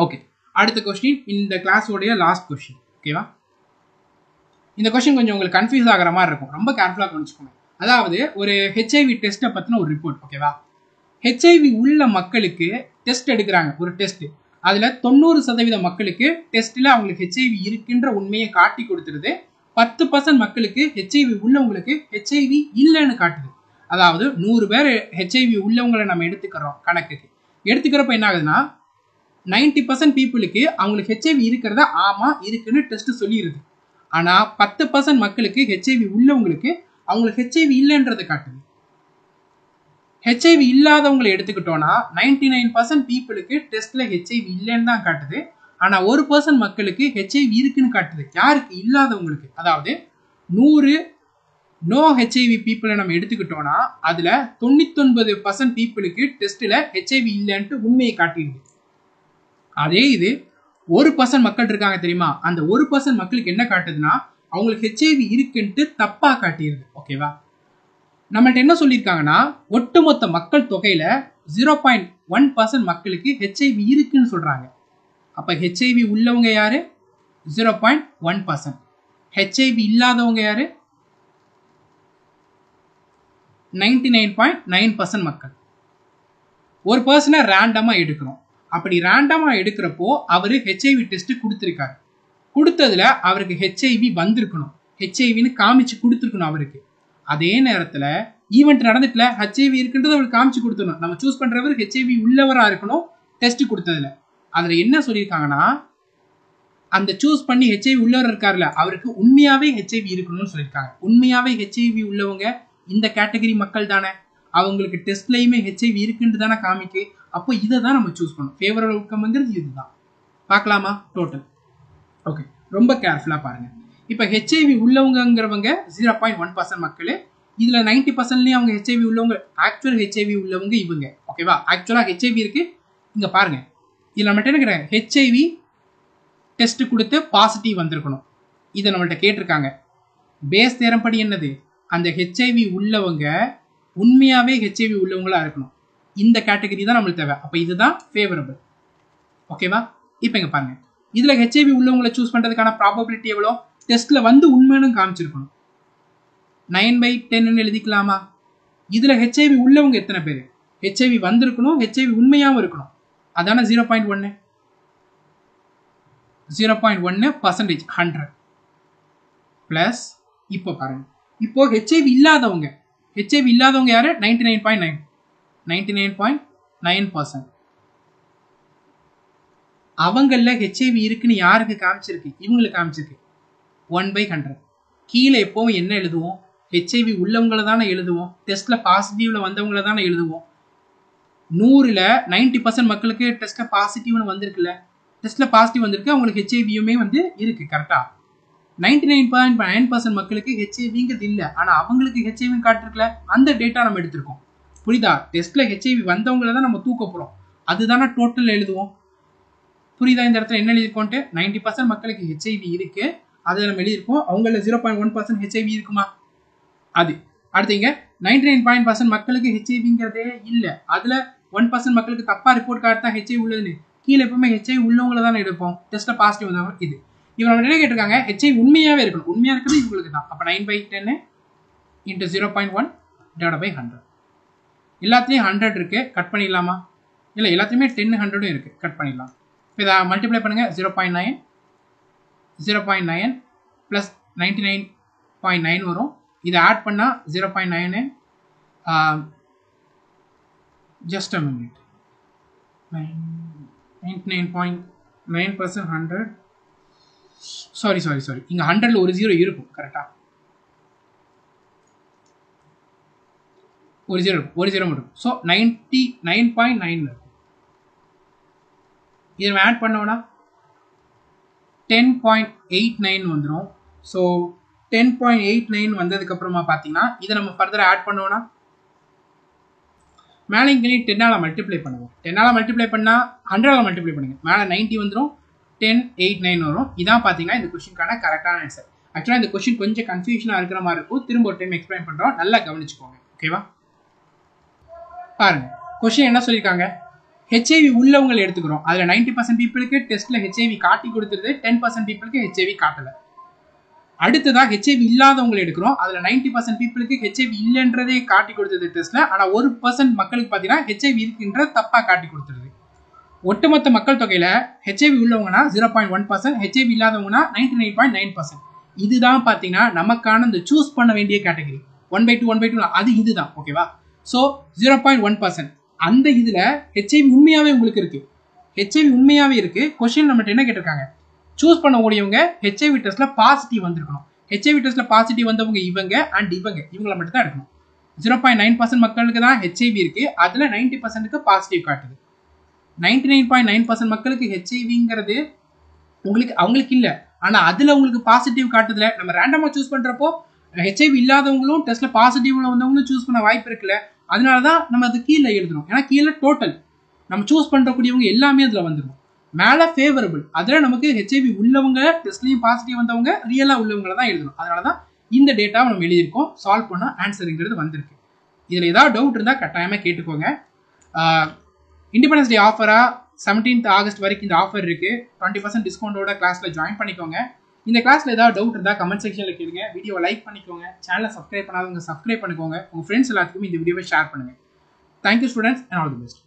ஓகே, அடுத்த கொஸ்டின் இந்த கிளாஸோடைய லாஸ்ட் கொஸ்டின். ஓகேவா? இந்த கொஸ்டின் கொஞ்சம் உங்களுக்கு கன்ஃபியூஸ் ஆகிற மாதிரி இருக்கும். ரொம்ப கேர்ஃபுல்லாக கவனிச்சுக்கோங்க. அதாவது ஒரு ஹெச்ஐவி டெஸ்ட்டை பற்றின ஒரு ரிப்போர்ட். ஓகேவா? ஹெச்ஐவி உள்ள மக்களுக்கு டெஸ்ட் எடுக்கிறாங்க. ஒரு டெஸ்ட் அதில் 90% மக்களுக்கு டெஸ்ட்டில் அவங்களுக்கு ஹெச்ஐவி இருக்குன்ற உண்மையை காட்டி கொடுத்துருது. 10% மக்களுக்கு ஹெச்ஐவி உள்ளவங்களுக்கு ஹெச்ஐவி இல்லைன்னு காட்டுது. அதாவது 100 பேர் ஹெச்ஐவி உள்ளவங்களை நம்ம எடுத்துக்கிறோம் கணக்குக்கு. எடுத்துக்கிறப்ப என்ன ஆகுதுன்னா 90% பீப்புளுக்கு அவங்களுக்கு ஹெச்ஐவி இருக்கிறத ஆமா இருக்குன்னு டெஸ்ட் சொல்லிடுது. ஆனால் 10% மக்களுக்கு ஹெச்ஐவி உள்ளவங்களுக்கு அவங்களுக்கு ஹெச்ஐவி இல்லைன்றதை காட்டுது. ஹெச்ஐவி இல்லாதவங்களை எடுத்துக்கிட்டோம்னா 99% பீப்புளுக்கு டெஸ்ட்ல ஹெச்ஐவி இல்லைன்னு தான் காட்டுது. ஆனா 1% மக்களுக்கு ஹெச்ஐவி இருக்குன்னு காட்டுது. யாருக்கு? இல்லாதவங்களுக்கு. அதாவது 100 நோ ஹெச்ஐவி பீப்புளை நம்ம எடுத்துக்கிட்டோம்னா அதுல 99% பீப்புளுக்கு டெஸ்ட்ல ஹெச்ஐவி இல்லைன்ட்டு உண்மையை காட்டிடுது. அதே இது 1% மக்கள் இருக்காங்க தெரியுமா? அந்த 1% மக்களுக்கு என்ன காட்டுதுன்னா அவங்களுக்கு ஹெச்ஐவி இருக்குன்ட்டு தப்பா காட்டிடுது. ஓகேவா? நம்மள்ட்ட என்ன சொல்லியிருக்காங்கன்னா ஒட்டுமொத்த மக்கள் தொகையில 0.1% மக்களுக்கு ஹெச்ஐவி இருக்குன்னு சொல்றாங்க. அப்ப ஹெச்ஐவி உள்ளவங்க யாரு? 0.1%. ஹெச்ஐவி இல்லாதவங்க யாரு? 99.9% மக்கள். ஒரு பர்சனை ரேண்டமா எடுக்கிறோம். அப்படி ரேண்டமா எடுக்கிறப்போ அவரு ஹெச்ஐவி டெஸ்ட் கொடுத்துருக்காரு. கொடுத்ததுல அவருக்கு ஹெச்ஐவி வந்திருக்கணும். ஹெச்ஐவின்னு காமிச்சு கொடுத்துருக்கணும் அவருக்கு. அதே நேரத்துல ஈவெண்ட் நடந்துட்டுல ஹெச்ஐவி இருக்குன்றது அவருக்கு காமிச்சு கொடுத்துடணும். நம்ம சூஸ் பண்றவர் ஹெச்ஐவி உள்ளவரா இருக்கணும். டெஸ்ட் கொடுத்ததுல அதுல என்ன சொல்லியிருக்காங்கன்னா அந்த சூஸ் பண்ணி ஹெச்ஐவி உள்ளவர் இருக்காருல்ல அவருக்கு உண்மையாவே ஹெச்ஐவி இருக்கணும்னு சொல்லியிருக்காங்க. உண்மையாவே ஹெச்ஐவி உள்ளவங்க இந்த கேட்டகரி மக்கள் தானே. அவங்களுக்கு டெஸ்ட்லயுமே ஹெச்ஐவி இருக்குன்னு தானே காமிக்கு. அப்போ இதை தான் நம்ம சூஸ் பண்ணணும். ஃபேவரபிள் அவுட்கம்ங்கிறது இதுதான். பார்க்கலாமா டோட்டல்? ஓகே, ரொம்ப கேர்ஃபுல்லா பாருங்க. இப்போ ஹெச்ஐவி உள்ளவங்கிறவங்க 0.1% மக்கள். இதுல 90%லயும் அவங்க ஹெச்ஐவி உள்ளவங்க. ஆக்சுவல் ஹெச்ஐவி உள்ளவங்க இவங்க. ஓகேவா? ஆக்சுவலா ஹெச்ஐவி இருக்கு. இங்க பாருங்க, இதுல நம்மகிட்ட என்ன கேட்குறாங்க? ஹெச்ஐவி டெஸ்ட் கொடுத்து பாசிட்டிவ் வந்திருக்கணும். இதை நம்மள்ட்ட கேட்டிருக்காங்க. பேஸ் தேரம் படி என்னது? அந்த ஹெச்ஐவி உள்ளவங்க உண்மையாவே ஹெச்ஐவி உள்ளவங்களா இருக்கணும். இந்த கேட்டகரி தான் நம்மளுக்கு தேவை. அப்ப இதுதான் ஃபேவரபிள். ஓகேவா? இப்போ இங்க பாருங்க, இதுல ஹெச்ஐவி உள்ளவங்களை சூஸ் பண்றதுக்கான ப்ராபபிலிட்டி எவ்வளோ? டெஸ்ட்ல வந்து உண்மைன்னு காமிச்சிருக்கணும். 9/10 எழுதிக்கலாமா? இதுல ஹெச்ஐவி உள்ளவங்க எத்தனை பேர்? ஹெச்ஐவி வந்திருக்கணும், ஹெச்ஐவி உண்மையாவும் இருக்கணும். அதான 0.1. 0.1% 100 பிளஸ். இப்போ பாருங்க, இப்போ ஹெச்ஐவி இல்லாதவங்க யாரு? 99.9%. அவங்கள ஹெச்ஐவி இருக்குன்னு யாருக்கு காமிச்சிருக்கு? இவங்களுக்கு காமிச்சிருக்கு. 1/100. கீழே எப்பவும் என்ன எழுதுவோம்? ஹெச்ஐவி உள்ளவங்களை தானே எழுதுவோம். டெஸ்ட்ல பாசிட்டிவ்ல வந்தவங்களை தானே எழுதுவோம். 100ல் 90% மக்களுக்கு டெஸ்ட்ல பாசிட்டிவ்னு வந்திருக்குல்ல. டெஸ்ட்ல பாசிட்டிவ் வந்திருக்கு, அவங்களுக்கு ஹெச்ஐவியுமே வந்து இருக்கு. கரெக்டா? 99.9% மக்களுக்கு ஹெச்ஐவிங்கிறது இல்லை. ஆனா அவங்களுக்கு ஹெச்ஐவி காட்டிருக்கல. அந்த டேட்டா நம்ம எடுத்திருக்கோம். புரியுதா? டெஸ்ட்ல ஹெச்ஐவி வந்தவங்களை தான் நம்ம தூக்க போறோம். அதுதானே டோட்டல் எழுதுவோம். புரியுதா? இந்த இடத்துல என்ன எழுதிருக்கோன்ட்டு 90% மக்களுக்கு ஹெச்ஐவி இருக்கு. அதை நம்ம எழுதியிருக்கோம். அவங்கள 0.1% ஹெச்ஐவி இருக்குமா? அது அடுத்து இங்க 99% மக்களுக்கு ஹெச்ஐவிங்கிறதே இல்லை. அதுல 1% மக்களுக்கு தப்பா ரிப்போர்ட் கார்டு தான் ஹெச்ஐவி உள்ளதுன்னு. கீழே எப்பவுமே ஹெச்ஐவி உள்ளவங்களை தானே எடுப்போம். டெஸ்ட்ல பாசிட்டிவ் வந்தவங்க. இது இவங்க நம்ம என்ன கேட்டிருக்காங்க? ஹெச்ஐவி உண்மையாவே இருக்கணும். உண்மையா இருக்கிறது இவங்களுக்கு தான். அப்ப 9/10 × 0.1 / 100. எல்லாத்துலேயும் 100 இருக்குது, கட் பண்ணிடலாமா? இல்லை, எல்லாத்துலேயுமே 10 100 இருக்குது, கட் பண்ணிடலாம். இப்போ இதை மல்டிப்ளை பண்ணுங்கள். 0.9 0.9 ப்ளஸ் 99.9 வரும். இதை ஆட் பண்ணால் 0.9 just a minute 99.9% 100 சாரி இங்கே 100ல் ஒரு 0 இருக்கும். கரெக்டாக ஒரு 0 இருக்கும், ஒரு 0 மட்டும். ஸோ 99.9 இருக்கும். இதை நம்ம ஆட் பண்ணோம்னா 10.89 வந்துடும். ஸோ 10.89 வந்ததுக்கப்புறமா பார்த்தீங்கன்னா இதை நம்ம ஃபர்தராக ஆட் பண்ணோம்னா மேலே இங்கே 10ஆல் மல்டிப்ளை பண்ணுவோம். 10ஆல் மல்டிப்ளை பண்ணால் 100ஆல் மல்டிப்ளை பண்ணுங்கள். மேலே 90 வந்துடும், 1089 வரும். இதான் பார்த்தீங்கன்னா இந்த கொஸ்டினுக்கான கரெக்டான ஆன்சர். ஆக்சுவலாக இந்த கொஸ்டின் கொஞ்சம் கன்ஃபியூஷனாக இருக்கிற மாதிரி இருக்கும். திரும்ப ஒரு டைம் எக்ஸ்பிளைன் பண்ணுறோம், நல்லா கவனிச்சுக்கோங்க. ஓகேவா? பாருங்கள், கொஸ்டின் என்ன சொல்லியிருக்காங்க? ஹெச்ஐவி உள்ளவங்களை எடுத்துக்கிறோம். அதில் 90% பீப்புளுக்கு டெஸ்ட்டில் ஹெச்ஐவி காட்டி கொடுத்துருது, 10% பீப்புளுக்கு ஹெச்ஐவி காட்டலை. அடுத்ததாக ஹெச்ஐவி இல்லாதவங்களை எடுக்கிறோம். அதில் 90% பீப்புளுக்கு ஹெச்ஐவி இல்லைன்றதே காட்டி கொடுத்தது டெஸ்ட்டில். ஆனால் 1% மக்களுக்கு பார்த்தீங்கன்னா ஹெச்ஐவி இருக்குன்ற தப்பாக காட்டி கொடுத்துருது. ஒட்டுமொத்த மக்கள் தொகையில் ஹெச்ஐவி உள்ளவங்கன்னா 0.1%, ஹெச்ஐவி இல்லாதவங்கன்னா 99.9%. இதுதான் பார்த்தீங்கன்னா நமக்கான இந்த சூஸ் பண்ண வேண்டிய கேட்டகரி. 1/2 1/2 அது இதுதான். ஓகேவா? ஸோ 0.1% அந்த இதில் ஹெச்ஐவி உண்மையாகவே உங்களுக்கு இருக்குது. ஹெச்ஐவி உண்மையாகவே இருக்குது. கொஸ்டின் நம்மகிட்ட என்ன கேட்டிருக்காங்க? சூஸ் பண்ணக்கூடியவங்க ஹெச்ஐவி டெஸ்ட்டில் பாசிட்டிவ் வந்திருக்கணும். ஹெச்ஐவி டெஸ்ட்டில் பாசிட்டிவ் வந்தவங்க இவங்க அண்ட் இவங்களை மட்டும் தான் எடுக்கணும். 0.9% மக்களுக்கு தான் ஹெச்ஐவி இருக்குது. அதில் 90%க்கு பாசிட்டிவ் காட்டுது. 99.9% மக்களுக்கு ஹெச்ஐவிங்கிறது அவங்களுக்கு இல்லை, ஆனால் அதில் உங்களுக்கு பாசிட்டிவ் காட்டுதில்ல. நம்ம ரேண்டமாக சூஸ் பண்ணுறப்போ ஹெச்ஐவி இல்லாதவங்களும் டெஸ்ட்டில் பாசிட்டிவ்ல வந்தவங்களும் சூஸ் பண்ண வாய்ப்பு இருக்குல்ல. அதனால தான் நம்ம அது கீழே எழுதுறோம். ஏன்னா கீழே டோட்டல் நம்ம சூஸ் பண்ணுறக்கூடியவங்க எல்லாமே அதில் வந்துடும். மேலே ஃபேவரபிள், அதில் நமக்கு ஹெச்ஐவி உள்ளவங்க டெஸ்ட்லையும் பாசிட்டிவ் வந்தவங்க ரியலாக உள்ளவங்களை தான் எழுதணும். அதனால தான் இந்த டேட்டாவை நம்ம எழுதியிருக்கோம். சால்வ் பண்ண ஆன்சருங்கிறது வந்திருக்கு. இதில் ஏதாவது டவுட் இருந்தால் கட்டாயமாக கேட்டுக்கோங்க. இண்டிபெண்டன்ஸ் டே ஆஃபராக 17th ஆகஸ்ட் வரைக்கும் இந்த ஆஃபர் இருக்குது. 20% டிஸ்கவுண்டோட கிளாஸில் ஜாயின் பண்ணிக்கோங்க. இந்த கிளாஸில் ஏதாவது டவுட் இருந்தால் கமெண்ட் செக்ஷனில் கேளுங்க. வீடியோவை லைக் பண்ணிக்கோங்க. சேனலை சப்ஸ்கிரைப் பண்ணாதவங்க சப்ஸ்கிரைப் பண்ணிக்கோங்க. உங்கள் ஃப்ரெண்ட்ஸ் எல்லாத்துக்குமே இந்த வீடியோவை ஷேர் பண்ணுங்கள். Thank you students and all the best.